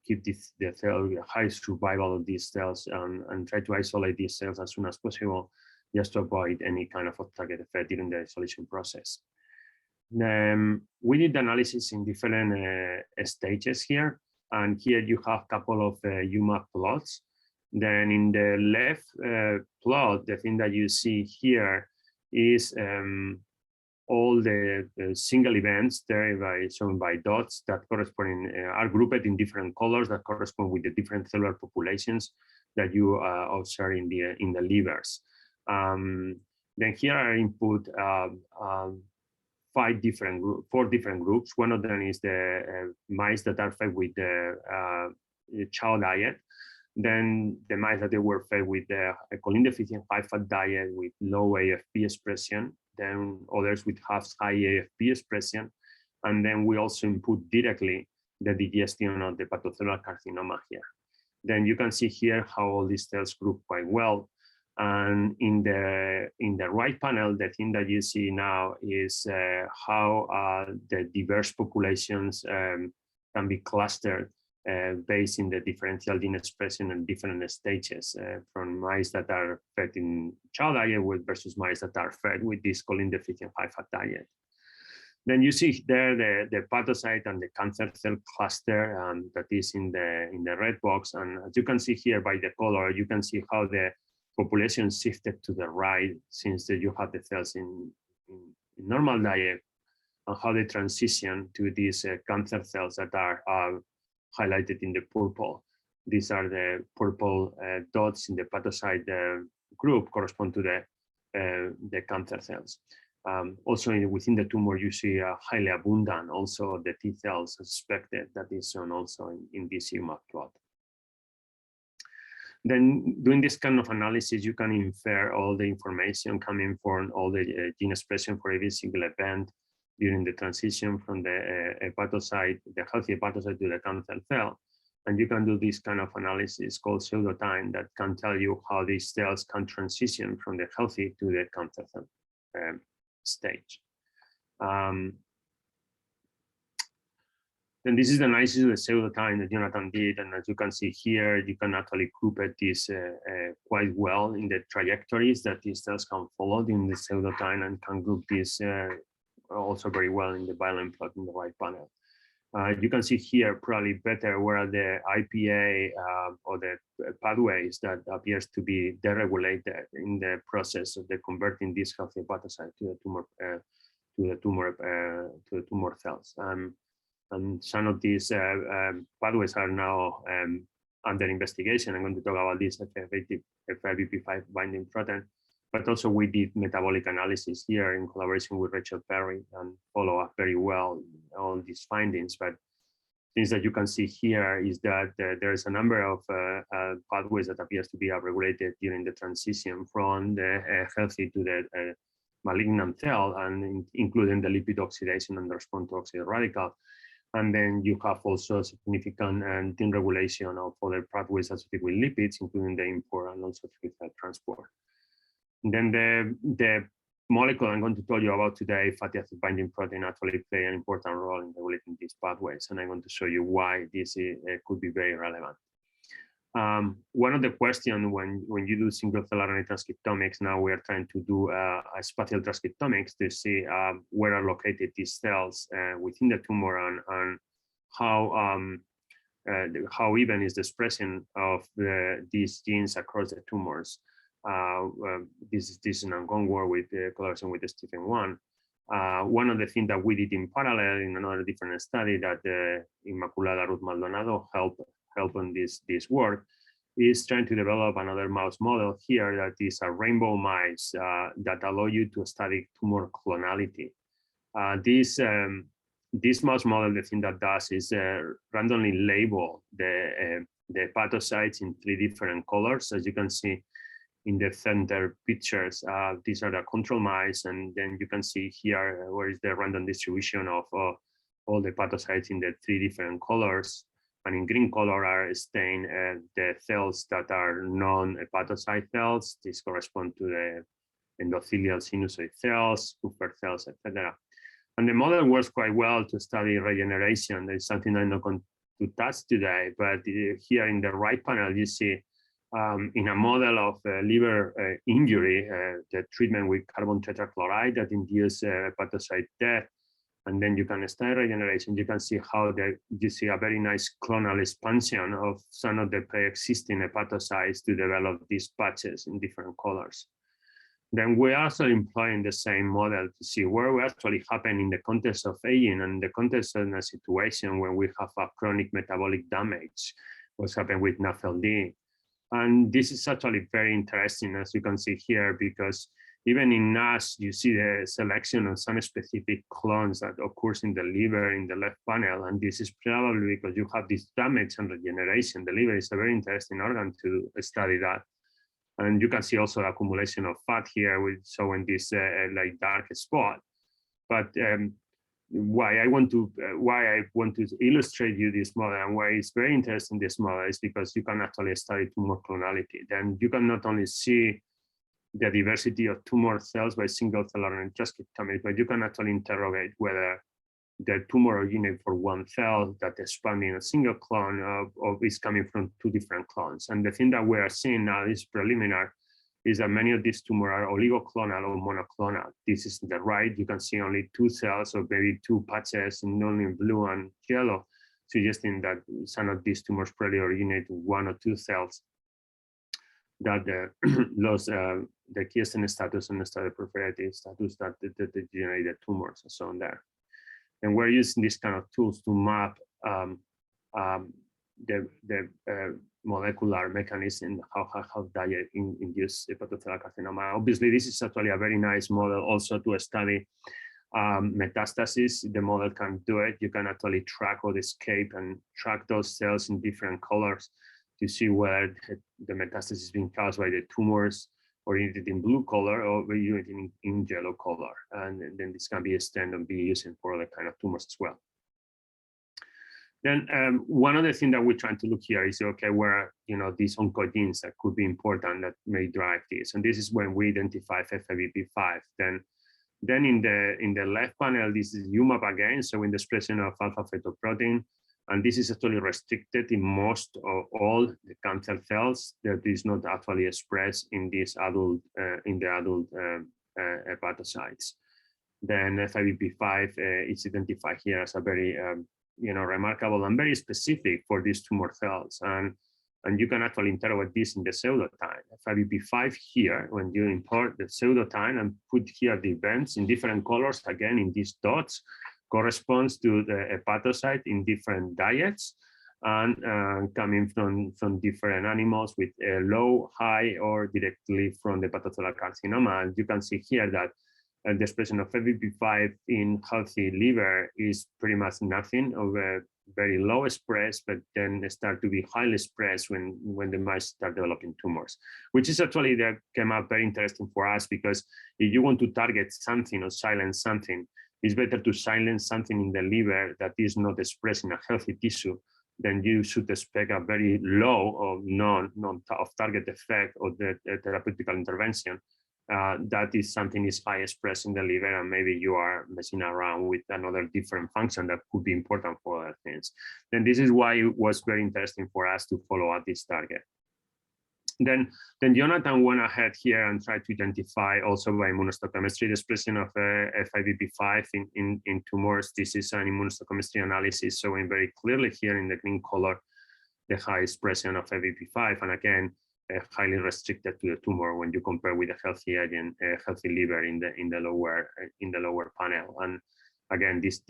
keep the cell high survival of these cells and try to isolate these cells as soon as possible, just to avoid any kind of off-target effect during the isolation process. We did analysis in different stages here, and here you have a couple of UMAP plots. Then in the left plot, the thing that you see here is all the single events there shown by dots that correspond are grouped in different colors that correspond with the different cellular populations that you observe in the livers. Then here are input four different groups. One of them is the mice that are fed with the chow diet. Then the mice that they were fed with the choline deficient high fat diet with low AFP expression. Then others with high AFP expression. And then we also input directly the digestion of the hepatocellular carcinoma here. Then you can see here how all these cells group quite well. And in the right panel, the thing that you see now is how the diverse populations can be clustered based in the differential gene expression and different stages, from mice that are fed in chow diet versus mice that are fed with this choline deficient high fat diet. Then you see there the hepatocyte and the cancer cell cluster that is in the red box. And as you can see here by the color, you can see how the population shifted to the right since you have the cells in normal diet, and how they transition to these cancer cells that are highlighted in the purple. These are the purple dots in the hepatocyte group correspond to the cancer cells. Also within the tumor, you see highly abundant also the T cells suspected, that is shown also in this UMAP plot. Then doing this kind of analysis, you can infer all the information coming from all the gene expression for every single event during the transition from the hepatocyte, the healthy hepatocyte to the cancer cell. And you can do this kind of analysis called pseudotime that can tell you how these cells can transition from the healthy to the cancer cell stage. Then this is the analysis of the pseudotime that Jonathan did, and as you can see here, you can actually group this quite well in the trajectories that these cells can follow in the pseudotime, and can group this also very well in the violent plot in the right panel. You can see here probably better where are the IPA or the pathways that appears to be deregulated in the process of the converting this healthy hepatocyte to the tumor cells. And some of these pathways are now under investigation. I'm going to talk about this FABP5 binding protein, but also we did metabolic analysis here in collaboration with Rachel Perry and follow up very well on these findings. But things that you can see here is that there is a number of pathways that appears to be upregulated during the transition from the healthy to the malignant cell, and including the lipid oxidation and the response to oxidant radical. And then you have also significant deregulation of other pathways associated with lipids, including the import and also through transport. And then the molecule I'm going to tell you about today, fatty acid binding protein, actually play an important role in regulating these pathways. And I'm going to show you why this could be very relevant. One of the questions when you do single cell RNA transcriptomics, now we are trying to do a spatial transcriptomics to see where are located these cells within the tumor and how even is the expression of these genes across the tumors. This is an ongoing work with collaboration with Stephen Wan. One of the things that we did in parallel in another different study that Immaculada Ruth Maldonado help on this work is trying to develop another mouse model here that is a rainbow mice that allow you to study tumor clonality. This mouse model, the thing that does is randomly label the hepatocytes in 3 different colors. As you can see in the center pictures, these are the control mice, and then you can see here where is the random distribution of all the hepatocytes in the 3 different colors. And in green color are staying the cells that are non-hepatocyte cells. These correspond to the endothelial sinusoid cells, Kupffer cells, etc. And the model works quite well to study regeneration. There's something I'm not going to touch today, but here in the right panel, you see in a model of liver injury, the treatment with carbon tetrachloride that induces hepatocyte death. And then you can study regeneration. You can see how you see a very nice clonal expansion of some of the pre-existing hepatocytes to develop these patches in different colors. Then we're also employing the same model to see where we actually happen in the context of aging and the context of a situation when we have a chronic metabolic damage, what's happened with NAFLD. And this is actually very interesting, as you can see here, because even in NASH, you see the selection of some specific clones that occurs in the liver in the left panel. And this is probably because you have this damage and regeneration. The liver is a very interesting organ to study that. And you can see also the accumulation of fat here, showing this like dark spot. But why I want to illustrate you this model and why it's very interesting this model is because you can actually study tumor clonality. Then you can not only see the diversity of tumor cells by single cell RNA transcriptomics, but you can actually interrogate whether the tumor originates for one cell that is expanding a single clone of is coming from 2 different clones. And the thing that we are seeing now is preliminary, is that many of these tumors are oligoclonal or monoclonal. This is the right, you can see only 2 cells or maybe 2 patches in only blue and yellow, suggesting that some of these tumors probably originate 1 or 2 cells that lost the quiescent status and the status proliferative status that generate the tumors and so on there. And we're using these kind of tools to map the molecular mechanism, how diet induce hepatocellular carcinoma. Obviously, this is actually a very nice model also to study metastasis. The model can do it. You can actually track or escape and track those cells in different colors to see whether the metastasis is being caused by the tumors originated in blue color or originated in yellow color. And then this can be extended and be used for other kind of tumors as well. Then one other thing that we're trying to look here is, okay, where these oncogenes that could be important that may drive this. And this is when we identify FABP5. Then in the left panel, this is UMAP again, so in the expression of alpha fetoprotein. And this is actually restricted in most or all the cancer cells that is not actually expressed in these adult hepatocytes. Then FABP5 is identified here as a very remarkable and very specific for these tumor cells. And you can actually interrogate this in the pseudotime. FABP5 here, when you import the pseudotime and put here the events in different colors, again in these dots, corresponds to the hepatocyte in different diets and coming from different animals with a low, high, or directly from the hepatocellular carcinoma. And you can see here that the expression of FABP5 in healthy liver is pretty much nothing, or very low expressed, but then start to be highly expressed when the mice start developing tumors, which is actually that came up very interesting for us, because if you want to target something or silence something, it's better to silence something in the liver that is not expressed in a healthy tissue. Then you should expect a very low or non-target effect of the therapeutic intervention. That is something is high expressed in the liver, and maybe you are messing around with another different function that could be important for other things. Then this is why it was very interesting for us to follow up this target. Then Jonathan went ahead here and tried to identify also by immunohistochemistry the expression of FIVB5 in tumors. This is an immunohistochemistry analysis showing very clearly here in the green color the high expression of FIVB5, and again highly restricted to the tumor when you compare with a healthy agent, healthy liver in the lower panel. And again, this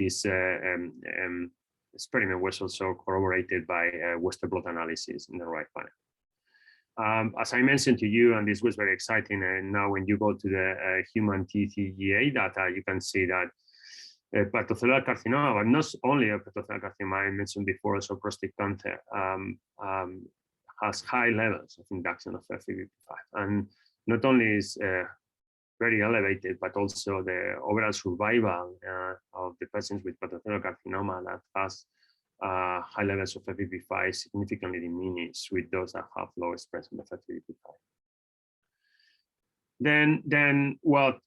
experiment was also corroborated by Western blot analysis in the right panel. As I mentioned to you, and this was very exciting, and now when you go to the human TCGA data, you can see that hepatocellular carcinoma, but not only hepatocellular carcinoma, I mentioned before, also prostate cancer, has high levels of induction of FIVB5. And not only is very elevated, but also the overall survival of the patients with hepatocellular carcinoma that has high levels of FIVB5 significantly diminished with those that have low expression of FIVB5. Then what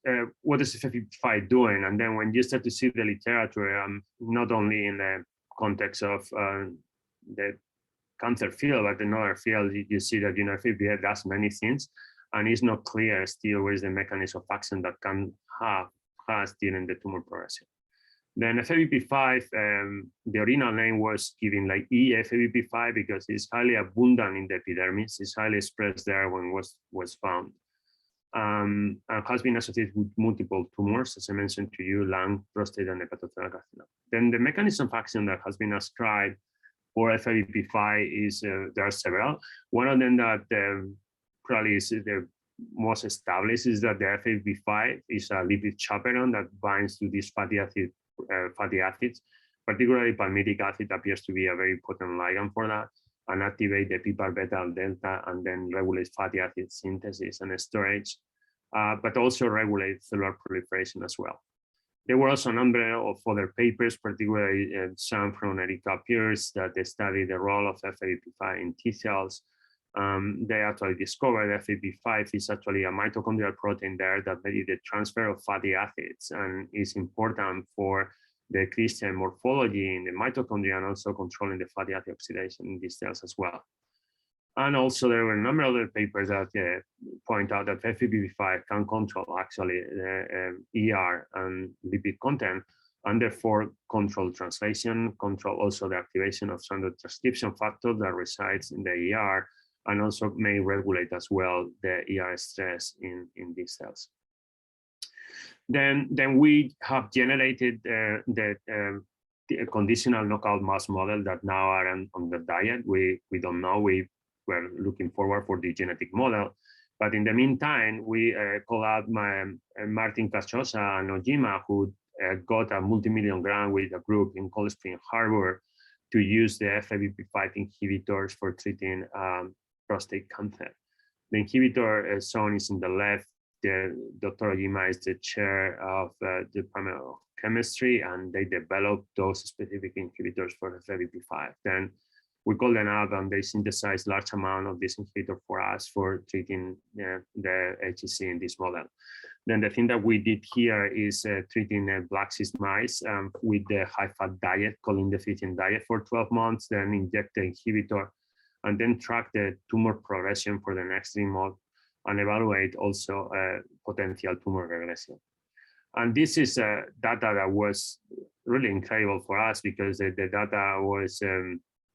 is FIVB5 doing? And then when you start to see the literature, not only in the context of the cancer field, but in other fields, you see that FIVB5 does many things, and it's not clear still what is the mechanism of action that can has during the tumor progression. Then FIVB5, the original name was given like FIVB5 because it's highly abundant in the epidermis. It's highly expressed there when was found. And has been associated with multiple tumors, as I mentioned to you, lung, prostate, and hepatocellular carcinoma. Then the mechanism of action that has been ascribed for FIVB5 is, there are several. One of them that probably is the most established is that the FIVB5 is a lipid chaperone that binds to these fatty acids, particularly palmitic acid appears to be a very potent ligand for that, and activate the PPAR beta delta, and then regulate fatty acid synthesis and storage, but also regulate cellular proliferation as well. There were also a number of other papers, particularly some from Erika Pierce, that they studied the role of FIVB5 in T cells. They actually discovered that FIVB5 is actually a mitochondrial protein there that mediates the transfer of fatty acids and is important for the crystalline morphology in the mitochondria and also controlling the fatty acid oxidation in these cells as well. And also there were a number of other papers that point out that FIVB5 can control actually the ER and lipid content, and therefore control translation, control also the activation of some of the transcription factor that resides in the ER, and also may regulate as well the ER stress in these cells. Then we have generated the conditional knockout mouse model that now are on the diet. We don't know. We're looking forward for the genetic model. But in the meantime, we call out Martin Cachosa and Ojima, who got a multi-million grant with a group in Cold Spring Harbor to use the FIVB5 inhibitors for treating prostate cancer. The inhibitor shown is in the left. Dr. Ojima is the chair of the Department of Chemistry, and they developed those specific inhibitors for FIVB5. Then we call them up, and they synthesize large amount of this inhibitor for us for treating the HCC in this model. Then the thing that we did here is treating black cyst mice with the high-fat diet, choline-deficient diet for 12 months, then inject the inhibitor, and then track the tumor progression for the next 3 months, and evaluate also potential tumor regression. And this is data that was really incredible for us because the data was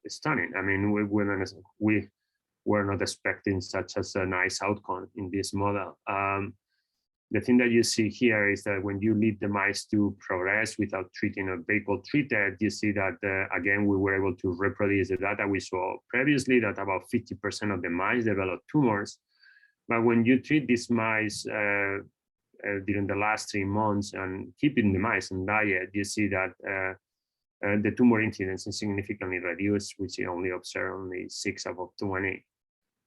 stunning. I mean, we were not expecting such as a nice outcome in this model. The thing that you see here is that when you leave the mice to progress without treating a vehicle treated, you see that, again, we were able to reproduce the data we saw previously, that about 50% of the mice developed tumors. But when you treat these mice during the last 3 months and keeping the mice on diet, you see that the tumor incidence is significantly reduced, which you only observe only 6 above 20.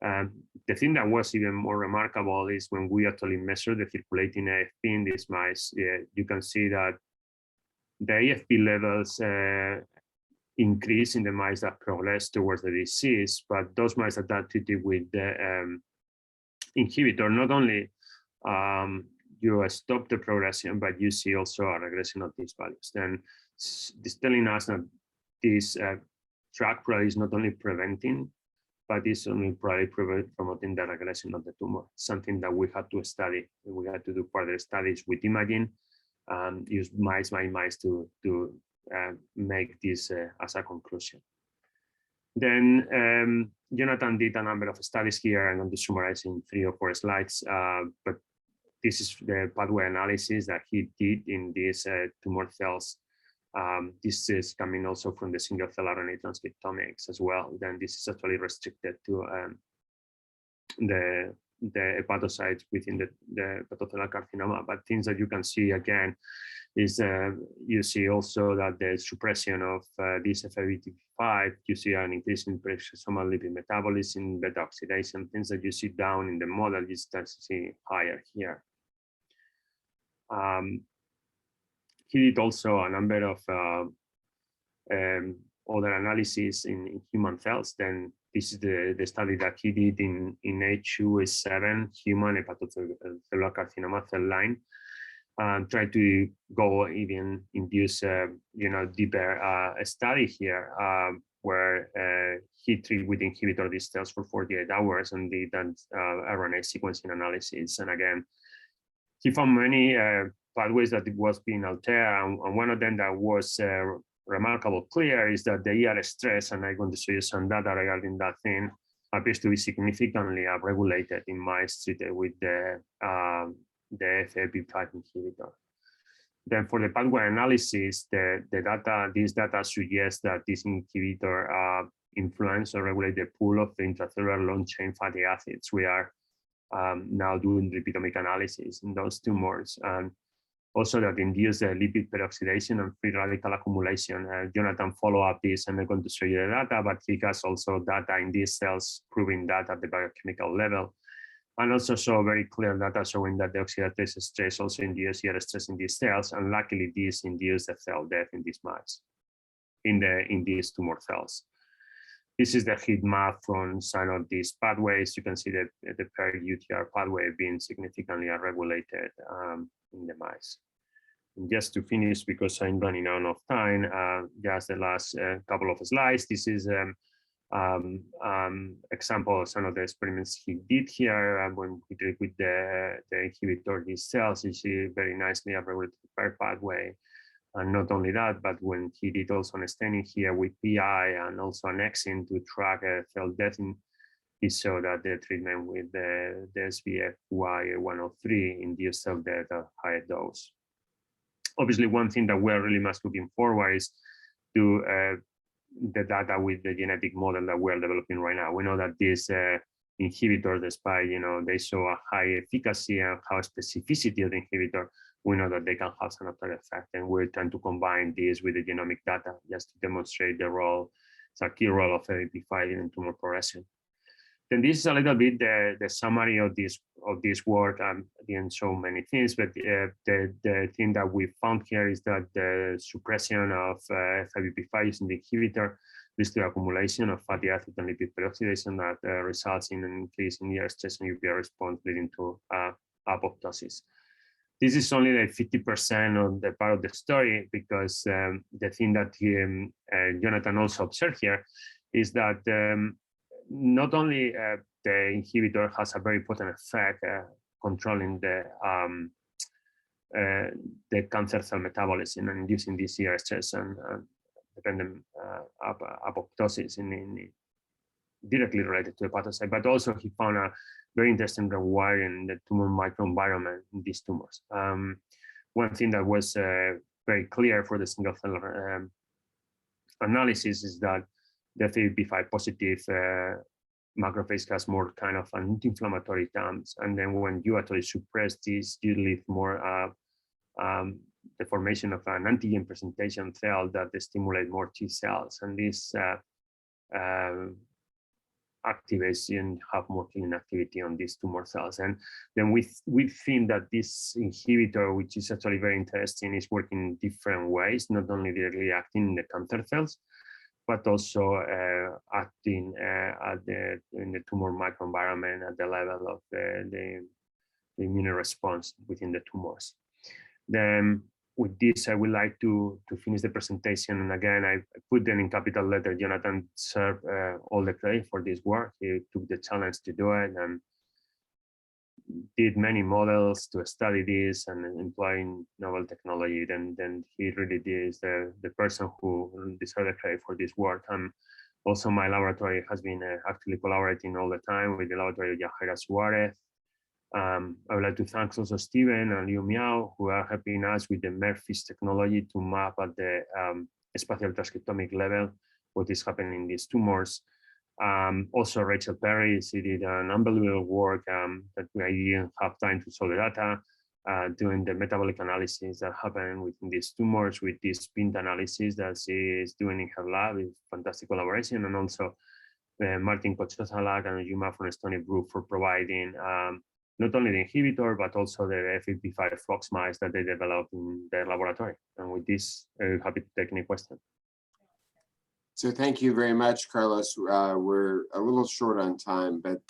The thing that was even more remarkable is when we actually measure the circulating AFP in these mice, you can see that the AFP levels increase in the mice that progress towards the disease, but those mice that are treated with the inhibitor, not only you stop the progression, but you see also a regression of these values. Then this telling us that this drug probably is not only preventing, but it's only probably promoting the regression of the tumor, something that we had to study. We had to do further studies with imaging, use mice by mice to make this as a conclusion. Then Jonathan did a number of studies here. I'm going to summarize in 3 or 4 slides, but this is the pathway analysis that he did in these tumor cells. This is coming also from the single cell RNA transcriptomics as well. Then this is actually restricted to the hepatocytes within the hepatocellular carcinoma. But things that you can see again is you see also that the suppression of this FABP5, you see an increase in peroxisomal lipid metabolism, beta oxidation, things that you see down in the model, you start to see higher here. He did also a number of other analyses in human cells. Then this is the study that he did in H2A7 human hepatocellular carcinoma cell line. Try to go even induce deeper study here where he treated with inhibitor these cells for 48 hours and did an RNA sequencing analysis. And again, he found many pathways that it was being altered, and one of them that was remarkable clear is that the ER stress, and I'm going to show you some data regarding that thing, appears to be significantly upregulated in mice treated with the FABP5 inhibitor. Then for the pathway analysis, this data suggests that this inhibitor influence or regulate the pool of the intracellular long-chain fatty acids. We are now doing lipidomic analysis in those tumors, and also that induce the lipid peroxidation and free radical accumulation. Jonathan follow up this, and I'm going to show you the data, but he has also data in these cells proving that at the biochemical level, and also show very clear data showing that the oxidative stress also induces ER stress in these cells, and luckily this induced the cell death in these mice, in these tumor cells. This is the heat map from some of these pathways. You can see that the per-UTR pathway being significantly unregulated in the mice. And just to finish, because I'm running out of time, just the last couple of slides. This is example of some of the experiments he did here when he did with the inhibitor these cells. You see very nicely upregulated per pathway. And not only that, but when he did also an staining here with PI and also an exin to track cell death, he saw that the treatment with the SBFY103 induced cell death at higher dose. Obviously, one thing that we're really much looking forward is to the data with the genetic model that we're developing right now. We know that these inhibitors, despite they show a high efficacy and high specificity of the inhibitor, we know that they can have some other effect, and we're trying to combine this with the genomic data just to demonstrate the role, it's a key role of FABP5 in tumor progression. Then this is a little bit the summary of this work. I didn't show many things, but the thing that we found here is that the suppression of FABP5 using the inhibitor leads to accumulation of fatty acid and lipid peroxidation that results in an increase in ER stress and UPR response, leading to apoptosis. This is only like 50% of the part of the story, because the thing that Jonathan also observed here is that not only the inhibitor has a very potent effect controlling the cancer cell metabolism and inducing this ER stress and dependent apoptosis directly related to hepatocyte, but also he found a very interesting rewiring in the tumor microenvironment in these tumors. One thing that was very clear for the single cell analysis is that the FABP5 positive macrophage has more kind of an anti-inflammatory terms, and then when you actually suppress this, you leave more the formation of an antigen presentation cell that they stimulate more T cells, and this activation, have more killing activity on these tumor cells. And then we think that this inhibitor, which is actually very interesting, is working in different ways, not only directly acting in the cancer cells, but also acting in the tumor microenvironment at the level of the immune response within the tumors. Then with this, I would like to finish the presentation. And again, I put them in capital letter. Jonathan served all the credit for this work. He took the challenge to do it and did many models to study this and employing novel technology. Then he really is the person who deserves the credit for this work. And also my laboratory has been actually collaborating all the time with the laboratory of Yajaira Suarez. I would like to thank also Steven and Liu Miao, who are helping us with the MERFIS technology to map at the spatial transcriptomic level what is happening in these tumors. Also, Rachel Perry, she did an unbelievable work that I didn't have time to show the data, doing the metabolic analysis that happen within these tumors with this PINT analysis that she is doing in her lab. It's fantastic collaboration. And also Martin Kochosalak and Yuma from Stony Brook for providing not only the inhibitor, but also the F55 fox mice that they developed in their laboratory. And with this, I'm happy to take any question. So thank you very much, Carlos. We're a little short on time, but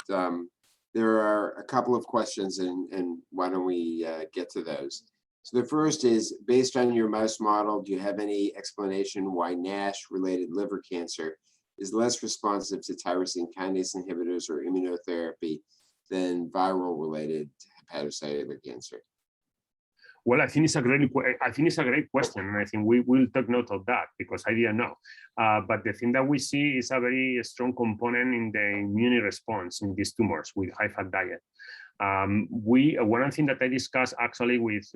there are a couple of questions, and why don't we get to those? So the first is, based on your mouse model, do you have any explanation why NASH-related liver cancer is less responsive to tyrosine kinase inhibitors or immunotherapy than viral-related hepatocellular cancer? Well, I think it's a great question, and I think we will take note of that because I didn't know. But the thing that we see is a very strong component in the immune response in these tumors with high-fat diet. One thing that I discussed actually with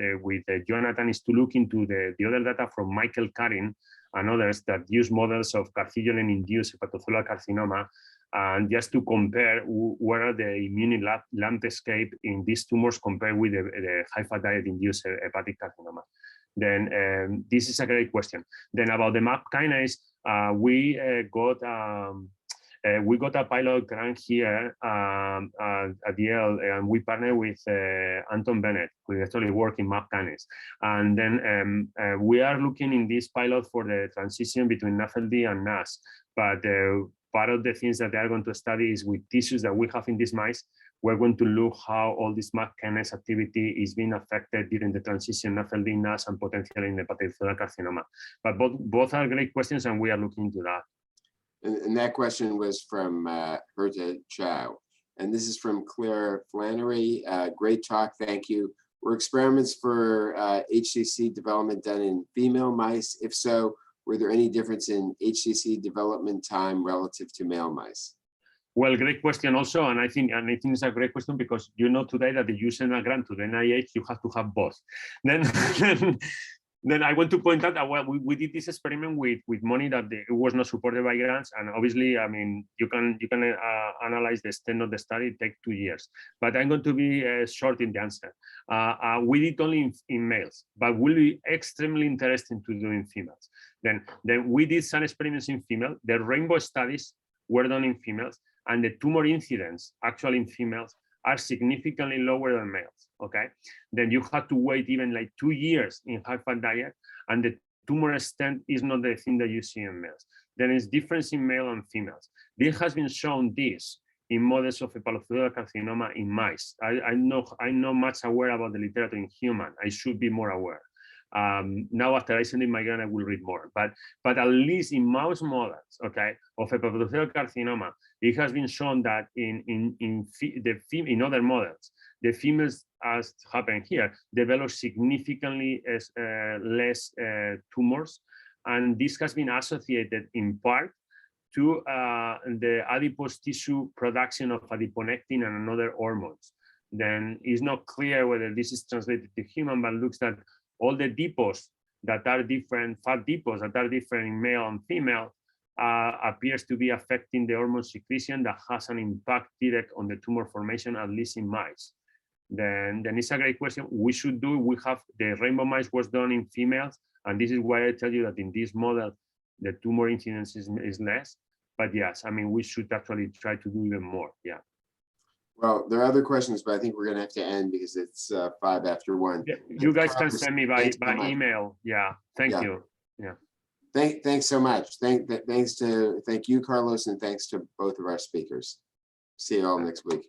Jonathan is to look into the other data from Michael Karin and others that use models of carcinogen-induced hepatocellular carcinoma, and just to compare what are the immune landscape in these tumors compared with the high-fat diet-induced hepatic carcinoma. Then this is a great question. Then about the MAP kinase, we got a pilot grant here at Yale, and we partnered with Anton Bennett, who is actually working MAP kinase. And then we are looking in this pilot for the transition between NAFLD and NAS. But part of the things that they are going to study is with tissues that we have in these mice. We're going to look how all this MAP kinase activity is being affected during the transition NAFLD, NAS, and potentially in the hepatocellular carcinoma. But both are great questions, and we are looking into that. And that question was from Herta Chow. And this is from Claire Flannery. Great talk, thank you. Were experiments for HCC development done in female mice? If so, were there any difference in HCC development time relative to male mice? Well, great question also, and I think it's a great question because you know today that the using a grant to the NIH, you have to have both. Then I want to point out that we did this experiment with money that it was not supported by grants, and obviously, I mean, you can analyze the extent of the study. It takes 2 years, but I'm going to be short in the answer. We did only in males, but will be extremely interesting to do in females. Then we did some experiments in female. The rainbow studies were done in females, and the tumor incidence actually in females are significantly lower than males, okay? Then you have to wait even like 2 years in high-fat diet, and the tumor extent is not the thing that you see in males. There is difference in male and females. This has been shown this in models of hepatocellular carcinoma in mice. I'm not much aware about the literature in human. I should be more aware. Now after I send in my grant, I will read more. But at least in mouse models, okay, of hepatocellular carcinoma, it has been shown that in other models, the females, as happened here, develop significantly less tumors, and this has been associated in part to the adipose tissue production of adiponectin and other hormones. Then it's not clear whether this is translated to human, but looks that all the depots that are different, fat depots that are different in male and female, appears to be affecting the hormone secretion that has an impact direct on the tumor formation, at least in mice. Then it's a great question. We have the rainbow mice was done in females, and this is why I tell you that in this model, the tumor incidence is less. but yes, I mean, we should actually try to do even more. Yeah. Well, there are other questions, but I think we're going to have to end because it's 5:01. Yeah, you guys can Carlos, send me by thanks so much. email. Yeah. Thank Yeah. you. Yeah. Thanks so much. Thank you, Carlos, and thanks to both of our speakers. See you all next week.